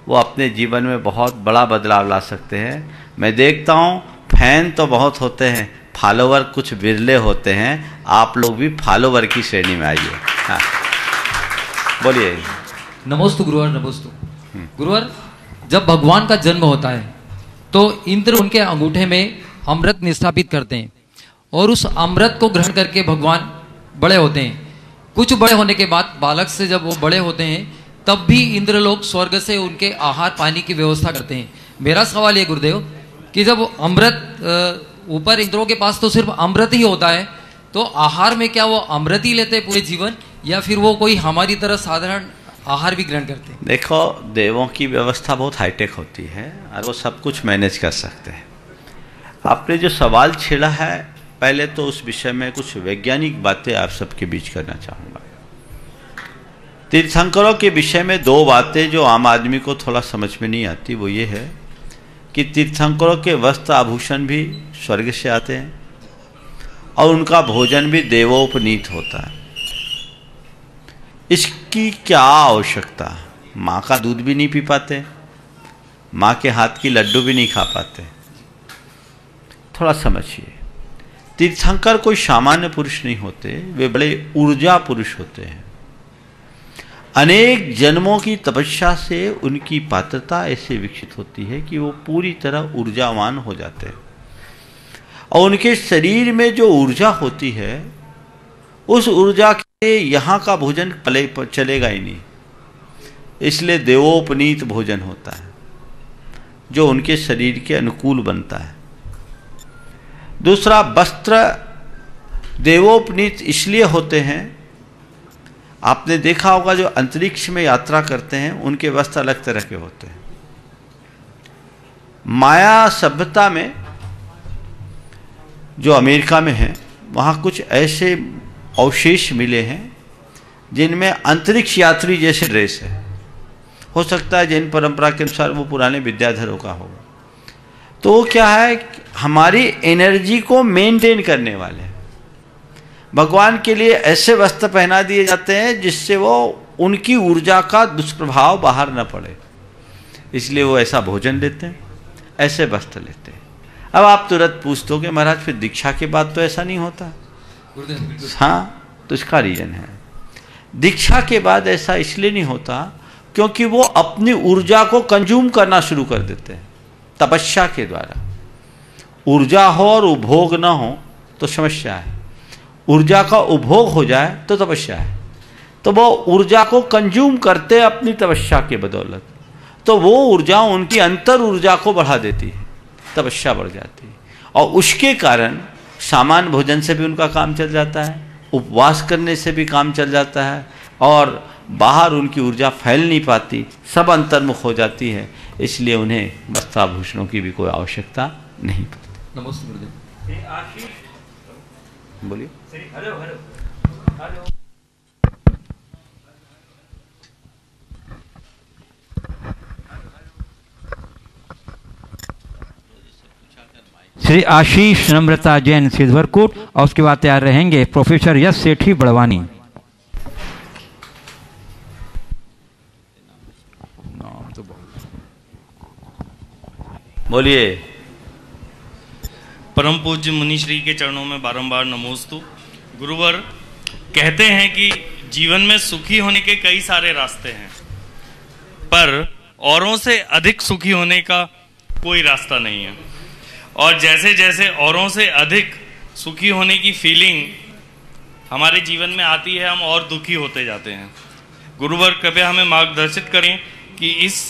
वो अपने जीवन में बहुत बड़ा बदलाव ला सकते हैं। मैं देखता हूँ फैन तो बहुत होते हैं, फॉलोवर कुछ बिरले होते हैं। आप लोग भी फॉलोवर की श्रेणी में आइए। हाँ बोलिए। नमोस्तु गुरुवर, नमोस्तु गुरुवर। जब भगवान का जन्म होता है तो इंद्र उनके अंगूठे में अमृत निस्थापित करते हैं और उस अमृत को ग्रहण करके भगवान बड़े होते हैं। कुछ बड़े होने के बाद बालक से जब वो बड़े होते हैं तब भी इंद्र लोग स्वर्ग से उनके आहार पानी की व्यवस्था करते हैं। मेरा सवाल ये गुरुदेव कि जब अमृत ऊपर इंद्रों के पास तो सिर्फ अमृत ही होता है, तो आहार में क्या वो अमृत ही लेते हैं पूरे जीवन, या फिर वो कोई हमारी तरह साधारण आहार भी ग्रहण करते हैं? देखो, देवों की व्यवस्था बहुत हाईटेक होती है और वो सब कुछ मैनेज कर सकते हैं। आपने जो सवाल छेड़ा है, पहले तो उस विषय में कुछ वैज्ञानिक बातें आप सबके बीच करना चाहूँगा। तीर्थंकरों के विषय में 2 बातें जो आम आदमी को थोड़ा समझ में नहीं आती, वो ये है कि तीर्थंकरों के वस्त्र आभूषण भी स्वर्ग से आते हैं और उनका भोजन भी देवोपनीत होता है। इसकी क्या आवश्यकता? माँ का दूध भी नहीं पी पाते, माँ के हाथ की लड्डू भी नहीं खा पाते। थोड़ा समझिए, तीर्थंकर कोई सामान्य पुरुष नहीं होते, वे बड़े ऊर्जा पुरुष होते हैं। अनेक जन्मों की तपस्या से उनकी पात्रता ऐसे विकसित होती है कि वो पूरी तरह ऊर्जावान हो जाते हैं और उनके शरीर में जो ऊर्जा होती है, उस ऊर्जा के यहाँ का भोजन चलेगा ही नहीं। इसलिए देवोपनीत भोजन होता है जो उनके शरीर के अनुकूल बनता है। दूसरा, वस्त्र देवोपनीत इसलिए होते हैं, आपने देखा होगा जो अंतरिक्ष में यात्रा करते हैं उनके वस्त्र अलग तरह के होते हैं। माया सभ्यता में जो अमेरिका में है, वहाँ कुछ ऐसे अवशेष मिले हैं जिनमें अंतरिक्ष यात्री जैसे ड्रेस है। हो सकता है जैन परंपरा के अनुसार वो पुराने विद्याधरों का होगा। तो वो क्या है, हमारी एनर्जी को मेंटेन करने वाले भगवान के लिए ऐसे वस्त्र पहना दिए जाते हैं जिससे वो उनकी ऊर्जा का दुष्प्रभाव बाहर न पड़े। इसलिए वो ऐसा भोजन लेते हैं, ऐसे वस्त्र लेते हैं। अब आप तुरंत पूछते हो कि महाराज फिर दीक्षा के बाद तो ऐसा नहीं होता। हाँ, तो इसका रीजन है, दीक्षा के बाद ऐसा इसलिए नहीं होता क्योंकि वो अपनी ऊर्जा को कंज्यूम करना शुरू कर देते हैं तपस्या के द्वारा। ऊर्जा हो और उपभोग ना हो तो समस्या है, ऊर्जा का उपभोग हो जाए तो तपस्या है। तो वो ऊर्जा को कंज्यूम करते हैं अपनी तपस्या के बदौलत, तो वो ऊर्जा उनकी अंतर ऊर्जा को बढ़ा देती है, तपस्या बढ़ जाती है और उसके कारण सामान्य भोजन से भी उनका काम चल जाता है, उपवास करने से भी काम चल जाता है और बाहर उनकी ऊर्जा फैल नहीं पाती, सब अंतर्मुख हो जाती है। इसलिए उन्हें वस्त्राभूषणों की भी कोई आवश्यकता नहीं पड़ती। नमस्ते गुरुदेव। बोलिए। श्री आशीष नम्रता जैन सिद्धवरकोट और उसके बाद तैयार रहेंगे प्रोफेसर यश सेठी बड़वानी। बोलिए। परम पूज्य मुनिश्री के चरणों में बारंबार नमोस्तु। गुरुवर, कहते हैं कि जीवन में सुखी होने के कई सारे रास्ते हैं, पर औरों से अधिक सुखी होने का कोई रास्ता नहीं है। और जैसे जैसे औरों से अधिक सुखी होने की फीलिंग हमारे जीवन में आती है, हम और दुखी होते जाते हैं। गुरुवर, कृपया हमें मार्गदर्शित करें कि इस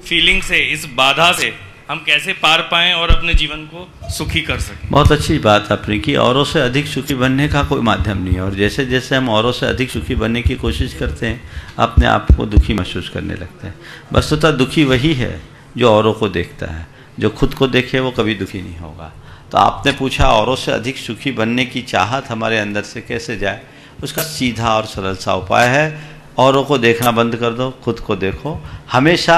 फीलिंग से, इस बाधा से हम कैसे पार पाएं और अपने जीवन को सुखी कर सकें। बहुत अच्छी बात आपने की। औरों से अधिक सुखी बनने का कोई माध्यम नहीं है, और जैसे जैसे हम औरों से अधिक सुखी बनने की कोशिश करते हैं अपने आप को दुखी महसूस करने लगते हैं। वस्तुतः दुखी वही है जो औरों को देखता है, जो खुद को देखे वो कभी दुखी नहीं होगा। तो आपने पूछा औरों से अधिक सुखी बनने की चाहत हमारे अंदर से कैसे जाए, उसका सीधा और सरल सा उपाय है, औरों को देखना बंद कर दो, खुद को देखो। हमेशा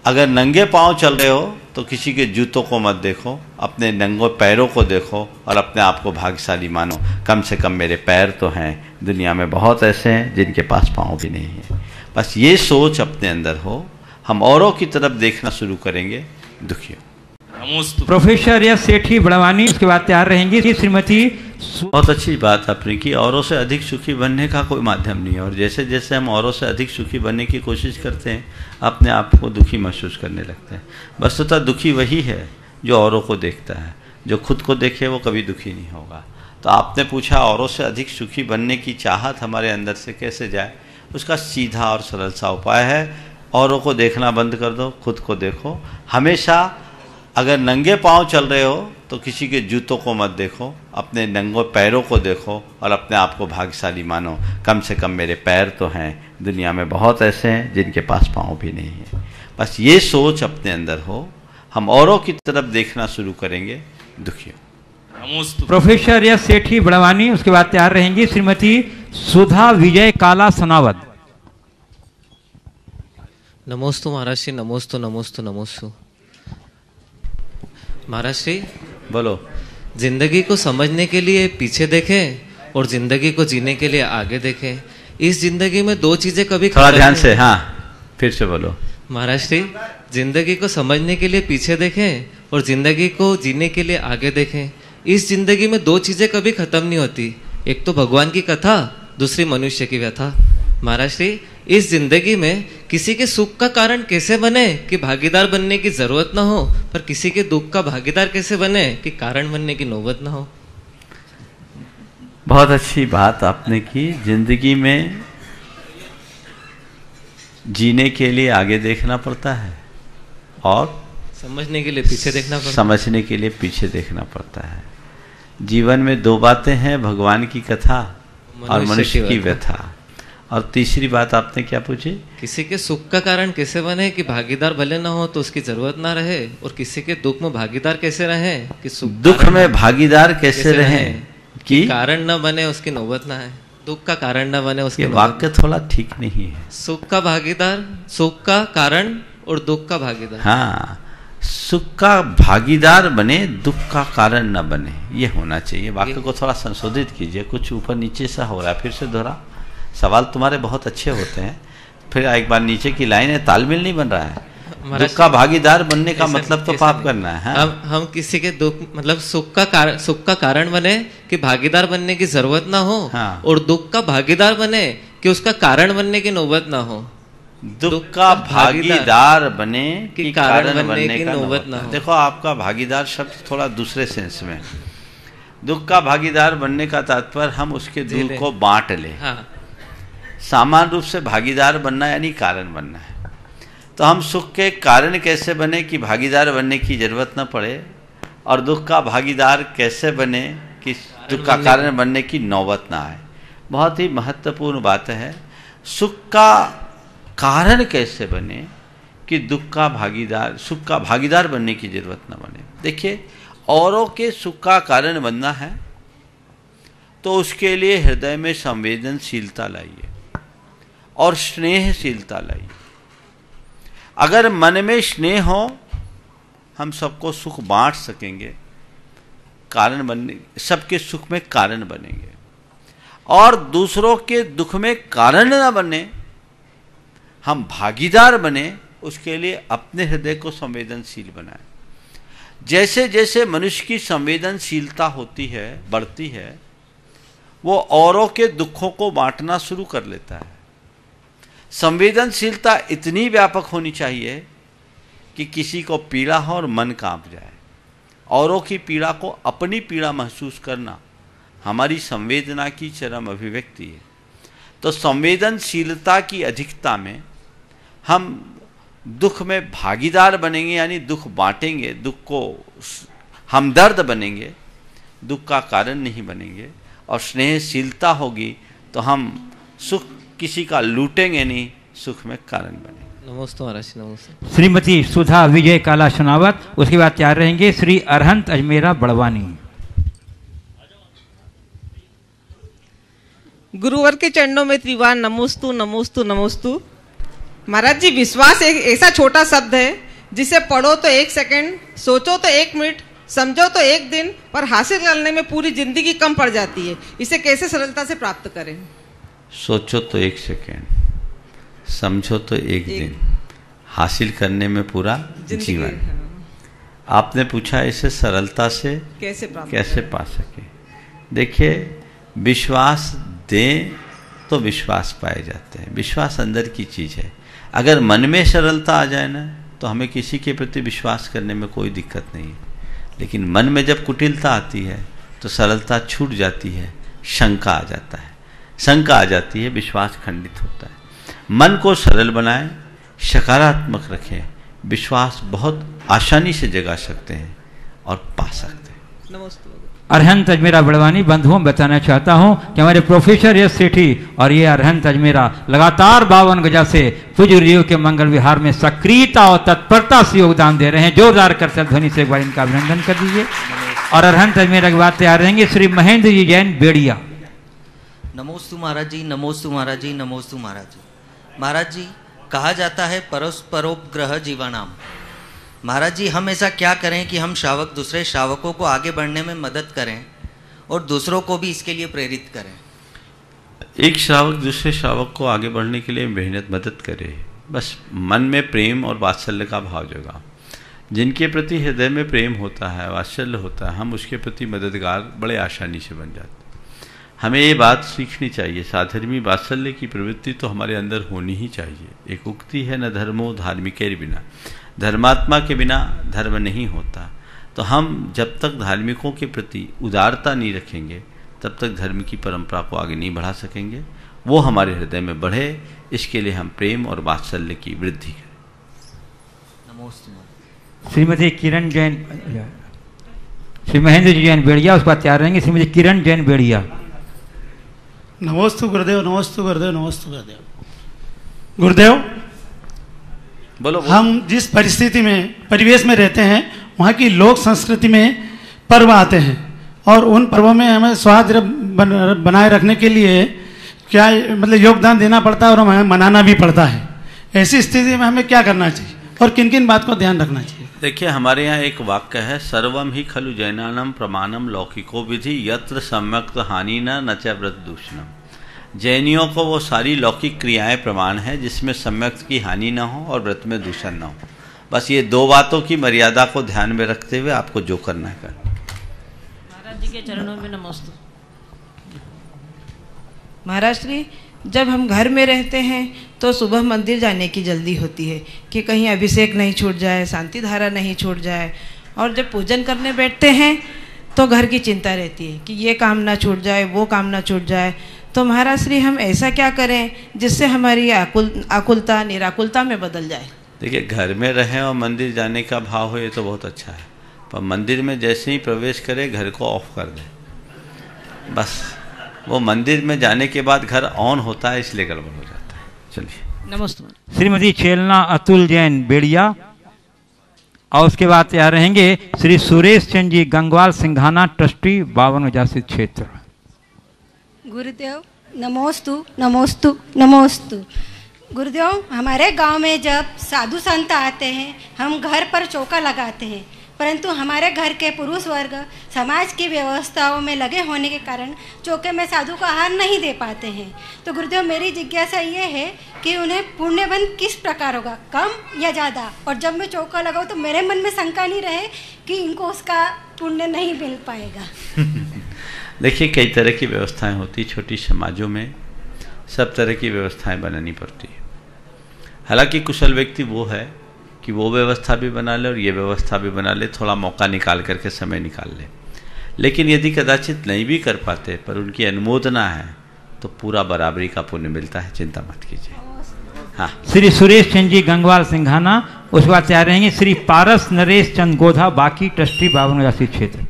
अगर नंगे पांव चल रहे हो तो किसी के जूतों को मत देखो, अपने नंगे पैरों को देखो और अपने आप को भाग्यशाली मानो। कम से कम मेरे पैर तो हैं, दुनिया में बहुत ऐसे हैं जिनके पास पांव भी नहीं है। बस ये सोच अपने अंदर हो, हम औरों की तरफ देखना शुरू करेंगे, दुखी हो। प्रोफेसर या सेठी बड़वानी उसके बाद तैयार रहेंगी श्रीमती। बहुत अच्छी बात आपने की। औरों से अधिक सुखी बनने का कोई माध्यम नहीं है, और जैसे जैसे हम औरों से अधिक सुखी बनने की कोशिश करते हैं अपने आप को दुखी महसूस करने लगते हैं। वस्तुतः दुखी वही है जो औरों को देखता है, जो खुद को देखे वो कभी दुखी नहीं होगा। तो आपने पूछा औरों से अधिक सुखी बनने की चाहत हमारे अंदर से कैसे जाए, उसका सीधा और सरल सा उपाय है, औरों को देखना बंद कर दो, खुद को देखो। हमेशा अगर नंगे पांव चल रहे हो तो किसी के जूतों को मत देखो, अपने नंगे पैरों को देखो और अपने आप को भाग्यशाली मानो। कम से कम मेरे पैर तो हैं, दुनिया में बहुत ऐसे हैं जिनके पास पांव भी नहीं है। बस ये सोच अपने अंदर हो, हम औरों की तरफ देखना शुरू करेंगे, दुखी हो। प्रोफेसर या सेठी बड़वानी उसके बाद तैयार रहेंगी श्रीमती सुधा विजय काला सनावत। नमोस्तु महाराज श्री, नमोस्तु नमोस्तु नमोस्तु महाराज श्री। बोलो। जिंदगी को समझने के लिए पीछे देखें और जिंदगी को जीने के लिए आगे देखें। इस जिंदगी में दो चीजें कभी थोड़ा ध्यान से, हाँ फिर से बोलो। महाराज श्री, जिंदगी को समझने के लिए पीछे देखें और जिंदगी को जीने के लिए आगे देखें। इस जिंदगी में दो चीजें कभी खत्म नहीं होती, एक तो भगवान की कथा, दूसरी मनुष्य की व्यथा। महाराज श्री, इस जिंदगी में किसी के सुख का कारण कैसे बने कि भागीदार बनने की जरूरत ना हो, पर किसी के दुख का भागीदार कैसे बने कि कारण बनने की नौबत ना हो। बहुत अच्छी बात आपने की। जिंदगी में जीने के लिए आगे देखना पड़ता है और समझने के लिए पीछे देखना पड़ता है। समझने के लिए पीछे देखना पड़ता है। जीवन में दो बातें हैं, भगवान की कथा और मनुष्य की व्यथा। और तीसरी बात आपने क्या पूछी? किसी के सुख का कारण कैसे बने कि भागीदार भले ना हो तो उसकी जरूरत ना रहे, और किसी के दुख में भागीदार कैसे रहे कि दुख में भागीदार कैसे रहे कि कारण न बने उसकी नौबत ना है, दुख का कारण न बने उसकी। ये वाक्य थोड़ा ठीक नहीं है। सुख का भागीदार, सुख का कारण और दुख का भागीदार। हाँ, सुख का भागीदार बने, दुख का कारण न बने, ये होना चाहिए। वाक्य को थोड़ा संशोधित कीजिए, कुछ ऊपर नीचे सा हो रहा है। फिर से दोहरा। सवाल तुम्हारे बहुत अच्छे होते हैं, फिर एक बार नीचे की लाइन है, तालमेल नहीं बन रहा है। दुख का भागीदार बनने का मतलब तो पाप करना है। हम किसी के दुख मतलब सुख का कारण बने कि भागीदार बनने की जरूरत ना हो, और दुख का भागीदार बने कि उसका कारण बनने की नौबत ना हो। दुख का भागीदार बने कि कारण बनने की नौबत ना हो। देखो, आपका भागीदार शब्द थोड़ा दूसरे सेंस में। दुख का भागीदार बनने का तात्पर्य हम उसके दुख को बांट ले। सामान्य रूप से भागीदार बनना यानी कारण बनना है। तो हम सुख के कारण कैसे बने कि भागीदार बनने की जरूरत न पड़े, और दुख का भागीदार कैसे बने कि दुख का कारण बनने की नौबत ना आए। बहुत ही महत्वपूर्ण बात है। सुख का कारण कैसे बने कि दुख का भागीदार, सुख का भागीदार बनने की जरूरत न बने। देखिए, औरों के सुख का कारण बनना है तो उसके लिए हृदय में संवेदनशीलता लाइए और स्नेहशीलता लाइए। अगर मन में स्नेह हो, हम सबको सुख बांट सकेंगे, कारण बनने, सबके सुख में कारण बनेंगे। और दूसरों के दुख में कारण न बने, हम भागीदार बने, उसके लिए अपने हृदय को संवेदनशील बनाएं। जैसे जैसे मनुष्य की संवेदनशीलता होती है, बढ़ती है, वो औरों के दुखों को बांटना शुरू कर लेता है। संवेदनशीलता इतनी व्यापक होनी चाहिए कि किसी को पीड़ा हो और मन कांप जाए। औरों की पीड़ा को अपनी पीड़ा महसूस करना हमारी संवेदना की चरम अभिव्यक्ति है। तो संवेदनशीलता की अधिकता में हम दुख में भागीदार बनेंगे, यानी दुख बांटेंगे, दुख को हमदर्द बनेंगे, दुख का कारण नहीं बनेंगे, और स्नेहशीलता होगी तो हम सुख किसी का लूटेंगे नहीं, सुख में कारण बनेंगे। नमस्ते महाराज, नमस्ते। श्रीमती सुधा विजय काला सुनावत, उसके बाद तैयार रहेंगे श्री अरहंत अजमेरा बड़वानी। गुरुवर के चरणों में त्रिवार नमोस्तु नमोस्तु नमोस्तु। महाराज जी, विश्वास एक ऐसा छोटा शब्द है जिसे पढ़ो तो 1 सेकंड, सोचो तो 1 मिनट, समझो तो 1 दिन, पर हासिल करने में पूरी जिंदगी कम पड़ जाती है। इसे कैसे सरलता से प्राप्त करें? सोचो तो 1 सेकंड, समझो तो 1 दिन, हासिल करने में पूरा जीवन। आपने पूछा इसे सरलता से कैसे पा सके। देखिए, विश्वास दें तो विश्वास पाए जाते हैं। विश्वास अंदर की चीज़ है। अगर मन में सरलता आ जाए ना, तो हमें किसी के प्रति विश्वास करने में कोई दिक्कत नहीं है। लेकिन मन में जब कुटिलता आती है तो सरलता छूट जाती है, शंका आ जाता है, शंका आ जाती है, विश्वास खंडित होता है। मन को सरल बनाएं, सकारात्मक रखें, विश्वास बहुत आसानी से जगा सकते हैं और पा सकते हैं। नमस्ते। अरहंत अजमेरा बड़वानी बंधुओं बताना चाहता हूं कि हमारे प्रोफेसर यश सेठी और ये अरहंत अजमेरा लगातार 52 गजा से पूज्य गुरुदेव के मंगल विहार में सक्रियता और तत्परता से योगदान दे रहे हैं। जोरदार कर ध्वनि से एक बार इनका अभिनंदन कर दीजिए। और अरहंत अजमेरा की बात तैयार रहेंगे श्री महेंद्र जी जैन बेड़िया। नमोस्तु महाराज जी, नमोस्तु महाराज जी, नमोस्तु महाराज जी। महाराज जी, कहा जाता है परोपग्रह जीवानाम। महाराज जी, हम ऐसा क्या करें कि हम श्रावक दूसरे श्रावकों को आगे बढ़ने में मदद करें और दूसरों को भी इसके लिए प्रेरित करें? एक श्रावक दूसरे श्रावक को आगे बढ़ने के लिए मेहनत मदद करे, बस मन में प्रेम और वात्सल्य का भाव जगा। जिनके प्रति हृदय में प्रेम होता है, वात्सल्य होता है, हम उसके प्रति मददगार बड़े आसानी से बन जाते हैं। हमें ये बात सीखनी चाहिए, साधर्मी वात्सल्य की प्रवृत्ति तो हमारे अंदर होनी ही चाहिए। एक उक्ति है, न धर्मो धार्मिकेर बिना, धर्मात्मा के बिना धर्म नहीं होता। तो हम जब तक धार्मिकों के प्रति उदारता नहीं रखेंगे, तब तक धर्म की परंपरा को आगे नहीं बढ़ा सकेंगे। वो हमारे हृदय में बढ़े, इसके लिए हम प्रेम और वात्सल्य की वृद्धि करें। नमस्ते। श्रीमती किरण जैन, श्री महेंद्र जी जैन बेड़िया, उसके बाद तैयार रहेंगे श्रीमती किरण जैन बेड़िया। नमोस्तु गुरुदेव, नमोस्तु गुरुदेव, नमोस्तु गुरुदेव। गुरुदेव, बोलो। हम जिस परिस्थिति में, परिवेश में रहते हैं, वहाँ की लोक संस्कृति में पर्व आते हैं और उन पर्वों में हमें स्वाद बनाए रखने के लिए क्या मतलब योगदान देना पड़ता है और हमें मनाना भी पड़ता है। ऐसी स्थिति में हमें क्या करना चाहिए और किन किन बात को ध्यान रखना चाहिए? देखिए, हमारे यहाँ एक वाक्य है, सर्वम ही खलु जैनानम प्रमाणम लौकिको विधि यत्र सम्यक्त हानि न च व्रत दूषणम। जैनियों को वो सारी लौकिक क्रियाएं प्रमाण है जिसमें सम्यक की हानि ना हो और व्रत में दूषण ना हो। बस ये 2 बातों की मर्यादा को ध्यान में रखते हुए आपको जो करना है करना। महाराज जी के चरणों में नमस्ते। महाराज श्री, जब हम घर में रहते हैं तो सुबह मंदिर जाने की जल्दी होती है कि कहीं अभिषेक नहीं छूट जाए, शांति धारा नहीं छूट जाए, और जब पूजन करने बैठते हैं तो घर की चिंता रहती है कि ये काम ना छूट जाए, वो काम ना छूट जाए। तो महाराज श्री, हम ऐसा क्या करें जिससे हमारी आकुलता निराकुलता में बदल जाए? देखिए, घर में रहें और मंदिर जाने का भाव हो, ये तो बहुत अच्छा है, पर मंदिर में जैसे ही प्रवेश करें घर को ऑफ कर दें। बस वो मंदिर में जाने के बाद घर ऑन होता है, इसलिए गड़बड़ हो जाता है। चलिए। नमस्ते। श्रीमती चेलना अतुल जैन बेड़िया, और उसके बाद तैयार रहेंगे श्री सुरेश चंद जी गंगवाल सिंघाना, ट्रस्टी 52 जासित क्षेत्र। गुरुदेव नमोस्तु नमोस्तु नमोस्तु। गुरुदेव, हमारे गांव में जब साधु संत आते हैं, हम घर पर चौका लगाते हैं, परंतु हमारे घर के पुरुष वर्ग समाज की व्यवस्थाओं में लगे होने के कारण चौके में साधु को आहार नहीं दे पाते हैं। तो गुरुदेव, मेरी जिज्ञासा ये है कि उन्हें पुण्यबंध किस प्रकार होगा, कम या ज़्यादा? और जब मैं चौका लगाऊँ तो मेरे मन में शंका नहीं रहे कि इनको उसका पुण्य नहीं मिल पाएगा। देखिए, कई तरह की व्यवस्थाएं होती, छोटी समाजों में सब तरह की व्यवस्थाएं बनानी पड़ती है। हालांकि कुशल व्यक्ति वो है कि वो व्यवस्था भी बना ले और ये व्यवस्था भी बना ले, थोड़ा मौका निकाल करके समय निकाल ले। लेकिन यदि कदाचित नहीं भी कर पाते पर उनकी अनुमोदना है तो पूरा बराबरी का पुण्य मिलता है, चिंता मत कीजिए। हाँ। श्री सुरेश चंद जी गंगवाल सिंघाना, उसके बाद तैयार रहेंगे श्री पारस नरेश चंद गोधा, बाकी ट्रस्टी 52 क्षेत्र।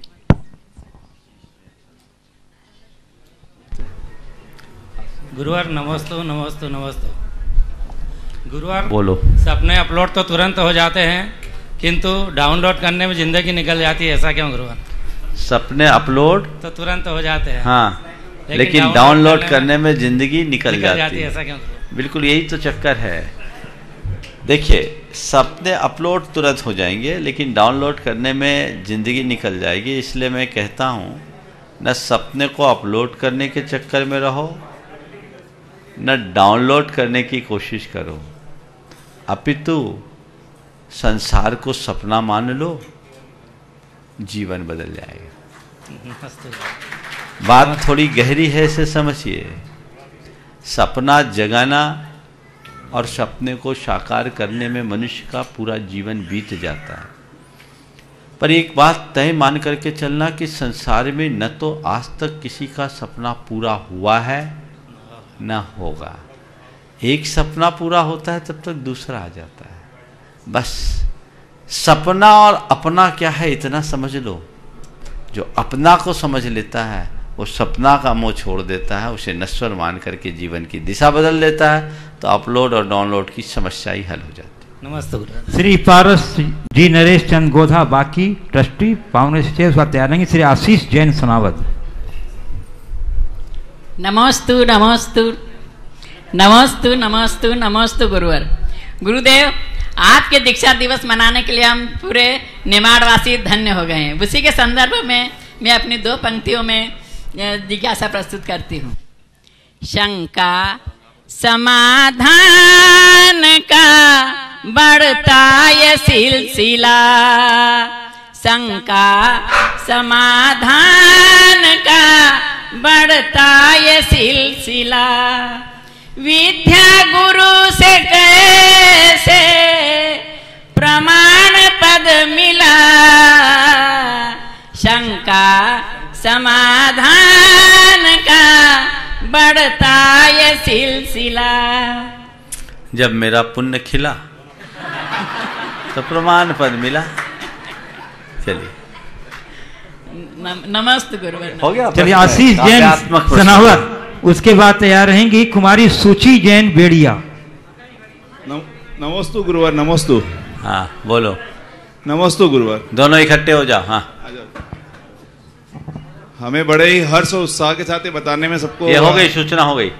गुरुवार नमस्तु नमस्तु नमस्तु। गुरुवार बोलो। सपने अपलोड तो तुरंत हो जाते हैं, किंतु डाउनलोड करने में जिंदगी निकल जाती है, ऐसा क्यों गुरुवार? सपने अपलोड तो तुरंत हो जाते हैं, हाँ, लेकिन डाउनलोड करने में जिंदगी निकल जाती है, ऐसा क्यों? बिल्कुल यही तो चक्कर है। देखिए, सपने अपलोड तुरंत हो जाएंगे, लेकिन डाउनलोड करने में जिंदगी निकल जाएगी। इसलिए मैं कहता हूँ, न सपने को अपलोड करने के चक्कर में रहो, न डाउनलोड करने की कोशिश करो, अपितु संसार को सपना मान लो, जीवन बदल जाएगा। बात थोड़ी गहरी है, इसे समझिए। सपना जगाना और सपने को साकार करने में मनुष्य का पूरा जीवन बीत जाता है। पर एक बात तय मान करके चलना कि संसार में न तो आज तक किसी का सपना पूरा हुआ है न होगा। एक सपना पूरा होता है तब तक दूसरा आ जाता है। बस सपना और अपना क्या है इतना समझ लो। जो अपना को समझ लेता है वो सपना का मोह छोड़ देता है, उसे नश्वर मान करके जीवन की दिशा बदल लेता है, तो अपलोड और डाउनलोड की समस्या ही हल हो जाती है। नमस्ते। श्री पारस जी नरेश चंद गोधा, बाकी ट्रस्टी 52 तैयार रहेंगे श्री आशीष जैन सोनावत। नमस्तु नमस्तु नमस्तु नमस्तु नमस्तु गुरुवर। गुरुदेव, आपके दीक्षा दिवस मनाने के लिए हम पूरे निमाड़वासी धन्य हो गए हैं। उसी के संदर्भ में मैं अपनी 2 पंक्तियों में जिज्ञासा प्रस्तुत करती हूँ। शंका समाधान का बढ़ता ये सिलसिला, शंका समाधान का बढ़ता ये सिलसिला, विद्या गुरु से कैसे प्रमाण पद मिला, शंका समाधान का बढ़ता ये सिलसिला। जब मेरा पुण्य खिला तो प्रमाण पद मिला। चलिए, नमस्ते गुरुवर। हो गया। चलिए, आशीष जैन सनावर, उसके बाद तैयार रहेंगी कुमारी सूची जैन बेड़िया। नमस्तु गुरुवर। नमस्तु। हाँ बोलो। नमस्तु गुरुवर। दोनों इकट्ठे हो जाओ। हाँ, हमें बड़े ही हर्ष और उत्साह के साथ बताने में सबको ये हो गई, सूचना हो गई।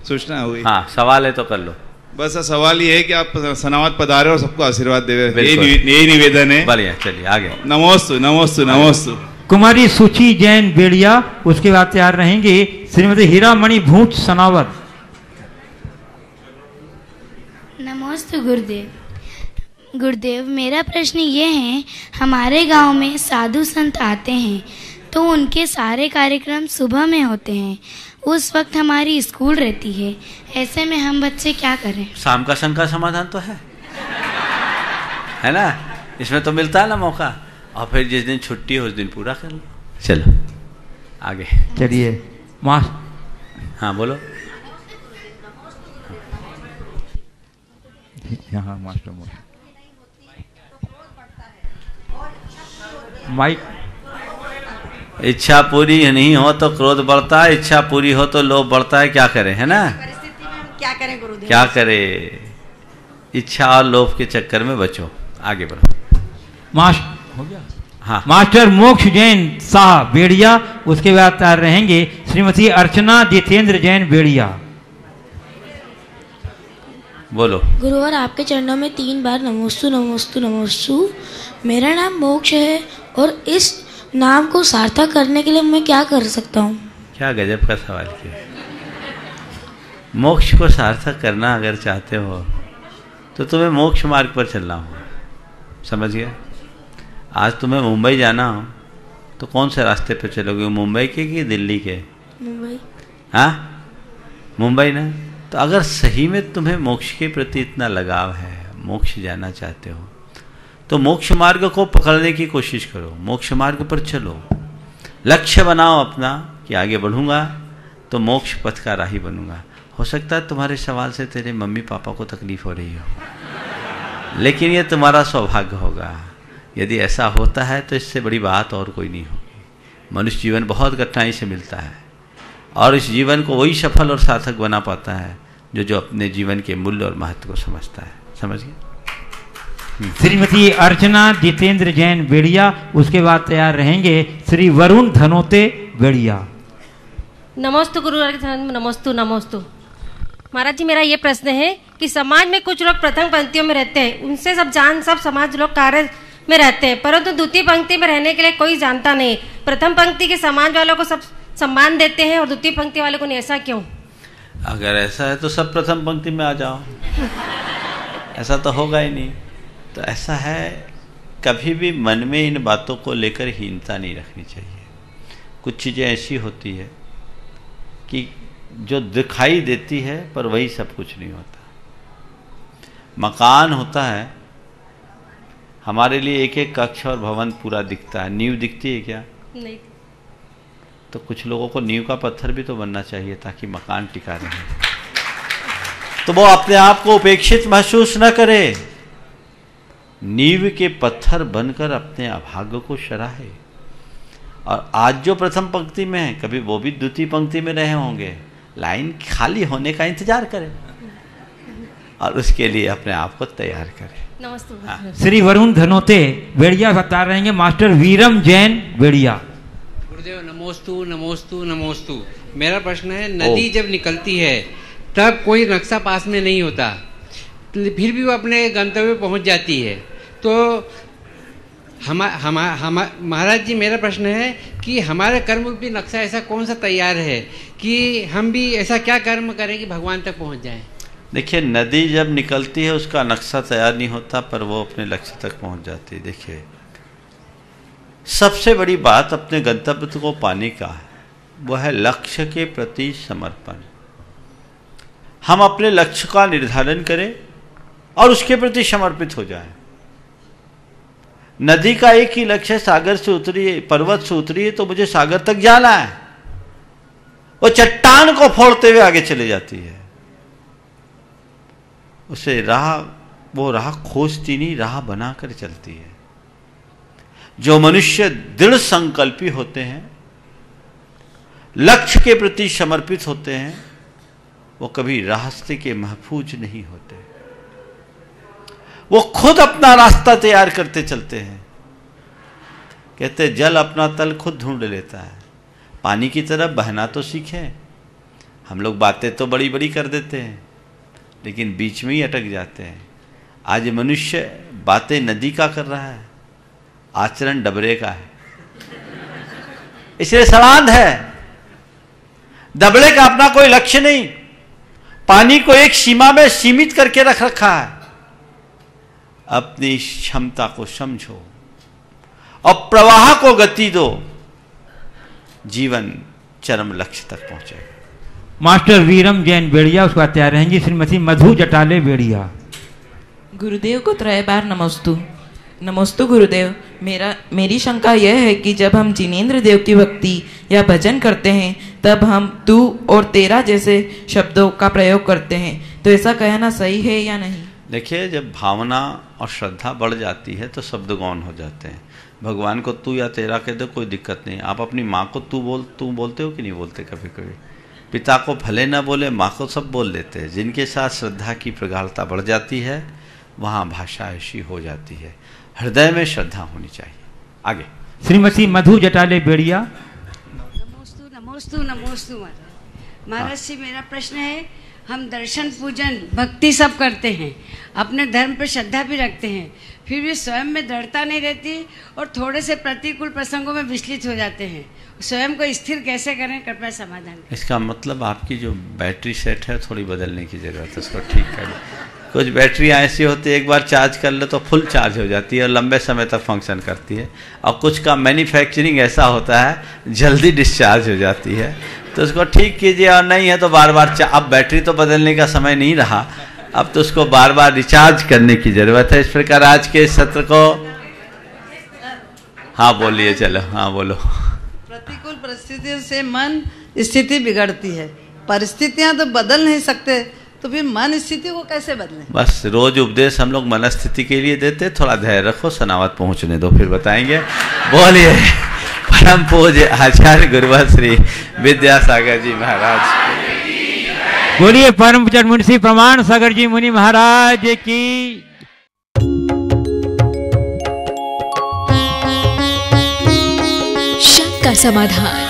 सूचना हो गई। हाँ, सवाल है तो कर लो। बस सवाल ये है कि आप सनावत पधारे और सबको आशीर्वाद देवे, यही निवेदन है। बढ़िया, चलिए आगे। नमोस्तु नमोस्तु नमोस्तु। कुमारी सूची जैन बेड़िया, उसके बाद तैयार रहेंगे श्रीमती हीरामणि भूट सनावत। नमस्ते गुरुदेव। गुरुदेव, मेरा प्रश्न ये है, हमारे गांव में साधु संत आते हैं तो उनके सारे कार्यक्रम सुबह में होते हैं, उस वक्त हमारी स्कूल रहती है, ऐसे में हम बच्चे क्या करें? शाम का शंका समाधान तो है ना, इसमें तो मिलता है ना मौका। और फिर जिस दिन छुट्टी हो उस दिन पूरा कर लो। चलो आगे। चलिए माँ। हाँ बोलो। यहाँ मास्टर माइक। इच्छा पूरी नहीं हो तो क्रोध बढ़ता है, इच्छा पूरी हो तो लोभ बढ़ता है। क्या करें, है ना? क्या करें गुरुदेव? क्या करें? इच्छा और लोभ के चक्कर में बचो। आगे बढ़ो। मास्टर हो गया। हाँ, मास्टर मोक्ष जैन शाह बेड़िया, उसके बाद तैयार रहेंगे श्रीमती अर्चना जितेंद्र जैन बेड़िया। बोलो। गुरुवर, आपके चरणों में 3 बार नमोस्तु नमोस्तु नमोस्तु। मेरा नाम मोक्ष है और इस नाम को सार्थक करने के लिए मैं क्या कर सकता हूँ? क्या गजब का सवाल किया। मोक्ष को सार्थक करना अगर चाहते हो तो तुम्हें मोक्ष मार्ग पर चलना होगा। समझ गए? आज तुम्हें मुंबई जाना हो तो कौन से रास्ते पर चलोगे? मुंबई के कि दिल्ली के? मुंबई। हाँ, मुंबई ना। तो अगर सही में तुम्हें मोक्ष के प्रति इतना लगाव है, मोक्ष जाना चाहते हो, तो मोक्ष मार्ग को पकड़ने की कोशिश करो। मोक्ष मार्ग पर चलो, लक्ष्य बनाओ अपना कि आगे बढ़ूंगा तो मोक्ष पथ का राही बनूंगा। हो सकता है तुम्हारे सवाल से तेरे मम्मी पापा को तकलीफ हो रही हो, लेकिन ये तुम्हारा सौभाग्य होगा। यदि ऐसा होता है तो इससे बड़ी बात और कोई नहीं होगी। मनुष्य जीवन बहुत कठिनाई से मिलता है और इस जीवन को वही सफल और सार्थक बना पाता है जो अपने जीवन के मूल्य और महत्व को समझता है। समझ गए? श्रीमती अर्चना जितेंद्र जैन बेड़िया, उसके बाद तैयार रहेंगे श्री वरुण धनोते बेड़िया। नमोस्तु गुरुवर के नमोस्तु नमोस्तु। महाराज जी, मेरा ये प्रश्न है कि समाज में कुछ लोग प्रथम पंक्तियों में रहते हैं, उनसे सब समाज लोग कार्य में रहते हैं, परंतु द्वितीय पंक्ति में रहने के लिए कोई जानता नहीं। प्रथम पंक्ति के समाज वालों को सब सम्मान देते हैं और द्वितीय पंक्ति वालों को नहीं, ऐसा क्यों? अगर ऐसा है तो सब प्रथम पंक्ति में आ जाओ। ऐसा तो होगा ही नहीं। तो ऐसा है, कभी भी मन में इन बातों को लेकर हीनता नहीं रखनी चाहिए। कुछ चीज़ें ऐसी होती है कि जो दिखाई देती है पर वही सब कुछ नहीं होता। मकान होता है, हमारे लिए एक एक कक्ष और भवन पूरा दिखता है, नींव दिखती है क्या? नहीं। तो कुछ लोगों को नींव का पत्थर भी तो बनना चाहिए ताकि मकान टिका रहे, तो वो अपने आप को उपेक्षित महसूस न करे, नींव के पत्थर बनकर अपने अभाग्य को सराहे। और आज जो प्रथम पंक्ति में है, कभी वो भी द्वितीय पंक्ति में रहे होंगे, लाइन खाली होने का इंतजार करें और उसके लिए अपने आप को तैयार करें। नमस्ते। श्री वरुण धनोते बेड़िया बता रहेंगे मास्टर वीरम जैन बेड़िया। गुरुदेव नमोस्तु नमोस्तु नमोस्तु। मेरा प्रश्न है, नदी जब निकलती है तब कोई नक्शा पास में नहीं होता, फिर भी वो अपने गंतव्य पहुंच जाती है। तो महाराज जी, मेरा प्रश्न है कि हमारे कर्म रूपी नक्शा ऐसा कौन सा तैयार है कि हम भी ऐसा क्या कर्म करें कि भगवान तक पहुंच जाएं? देखिए, नदी जब निकलती है उसका नक्शा तैयार नहीं होता पर वो अपने लक्ष्य तक पहुंच जाती है। देखिए, सबसे बड़ी बात अपने गंतव्य को पाने का है, वो है लक्ष्य के प्रति समर्पण। हम अपने लक्ष्य का निर्धारण करें और उसके प्रति समर्पित हो जाएं। नदी का एक ही लक्ष्य है, सागर से उतरी है, पर्वत से उतरी है तो मुझे सागर तक जाना है। वो चट्टान को फोड़ते हुए आगे चले जाती है, उसे वो राह खोजती नहीं, राह बनाकर चलती है। जो मनुष्य दृढ़ संकल्पी होते हैं, लक्ष्य के प्रति समर्पित होते हैं, वो कभी रास्ते के महफूज नहीं होते। वो खुद अपना रास्ता तैयार करते चलते हैं। कहते जल अपना तल खुद ढूंढ लेता है। पानी की तरफ बहना तो सीखें। हम लोग बातें तो बड़ी बड़ी कर देते हैं लेकिन बीच में ही अटक जाते हैं। आज मनुष्य बातें नदी का कर रहा है, आचरण डबरे का है, इसलिए सड़ांध है। दबड़े का अपना कोई लक्ष्य नहीं, पानी को एक सीमा में सीमित करके रख रखा है। अपनी क्षमता को समझो और प्रवाह को गति दो, जीवन चरम लक्ष्य तक पहुंचेगा। मास्टर वीरम जैन बेड़िया, उसका तैयार रहेंगी श्रीमती मधु जटाले बेड़िया। गुरुदेव को 3 बार नमोस्तु। नमोस्तु गुरुदेव। मेरी शंका यह है कि जब हम जिनेंद्र देव की भक्ति या भजन करते हैं तब हम तू और तेरा जैसे शब्दों का प्रयोग करते हैं, तो ऐसा कहना सही है या नहीं? देखिए, जब भावना और श्रद्धा बढ़ जाती है तो शब्द गौण हो जाते हैं। भगवान को तू या तेरा कह दो, कोई दिक्कत नहीं। आप अपनी माँ को तू बोलते हो कि नहीं बोलते? कभी कभी पिता को भले ना बोले, माँ को सब बोल लेते हैं। जिनके साथ श्रद्धा की प्रगाढ़ता बढ़ जाती है वहाँ भाषा ऐसी हो जाती है। हृदय में श्रद्धा होनी चाहिए। आगे श्रीमती मधु जटाले बेड़िया। नमोस्तु नमोस्तु नमोस्तु। महाराज जी, मेरा प्रश्न है, हम दर्शन पूजन भक्ति सब करते हैं, अपने धर्म पर श्रद्धा भी रखते हैं, फिर भी स्वयं में दृढ़ता नहीं रहती और थोड़े से प्रतिकूल प्रसंगों में विचलित हो जाते हैं। स्वयं को स्थिर कैसे करें, कृपया समाधान करें। इसका मतलब आपकी जो बैटरी सेट है थोड़ी बदलने की जरूरत है, उसको ठीक करें। कुछ बैटरियाँ ऐसी होती है, एक बार चार्ज कर ले तो फुल चार्ज हो जाती है और लंबे समय तक फंक्शन करती है, और कुछ का मैन्युफैक्चरिंग ऐसा होता है जल्दी डिस्चार्ज हो जाती है। तो उसको ठीक कीजिए, और नहीं है तो बार बार अब बैटरी तो बदलने का समय नहीं रहा, अब तो उसको बार बार रिचार्ज करने की जरूरत है। इस प्रकार आज के सत्र को, हाँ बोलिए, चलो हाँ बोलो। प्रतिकूल परिस्थितियों से मन स्थिति बिगड़ती है, परिस्थितियां तो बदल नहीं सकते, तो फिर मन स्थिति को कैसे बदलें? बस रोज उपदेश हम लोग मनस्थिति के लिए देते, थोड़ा धैर्य रखो, सनावत पहुंचने दो, फिर बताएंगे। बोलिए परम पूज्य आचार्य गुरुवर श्री विद्यासागर जी महाराज, बोलिए परम पूज्य मुंशी प्रमाण सागर जी मुनि महाराज की। शंका समाधान।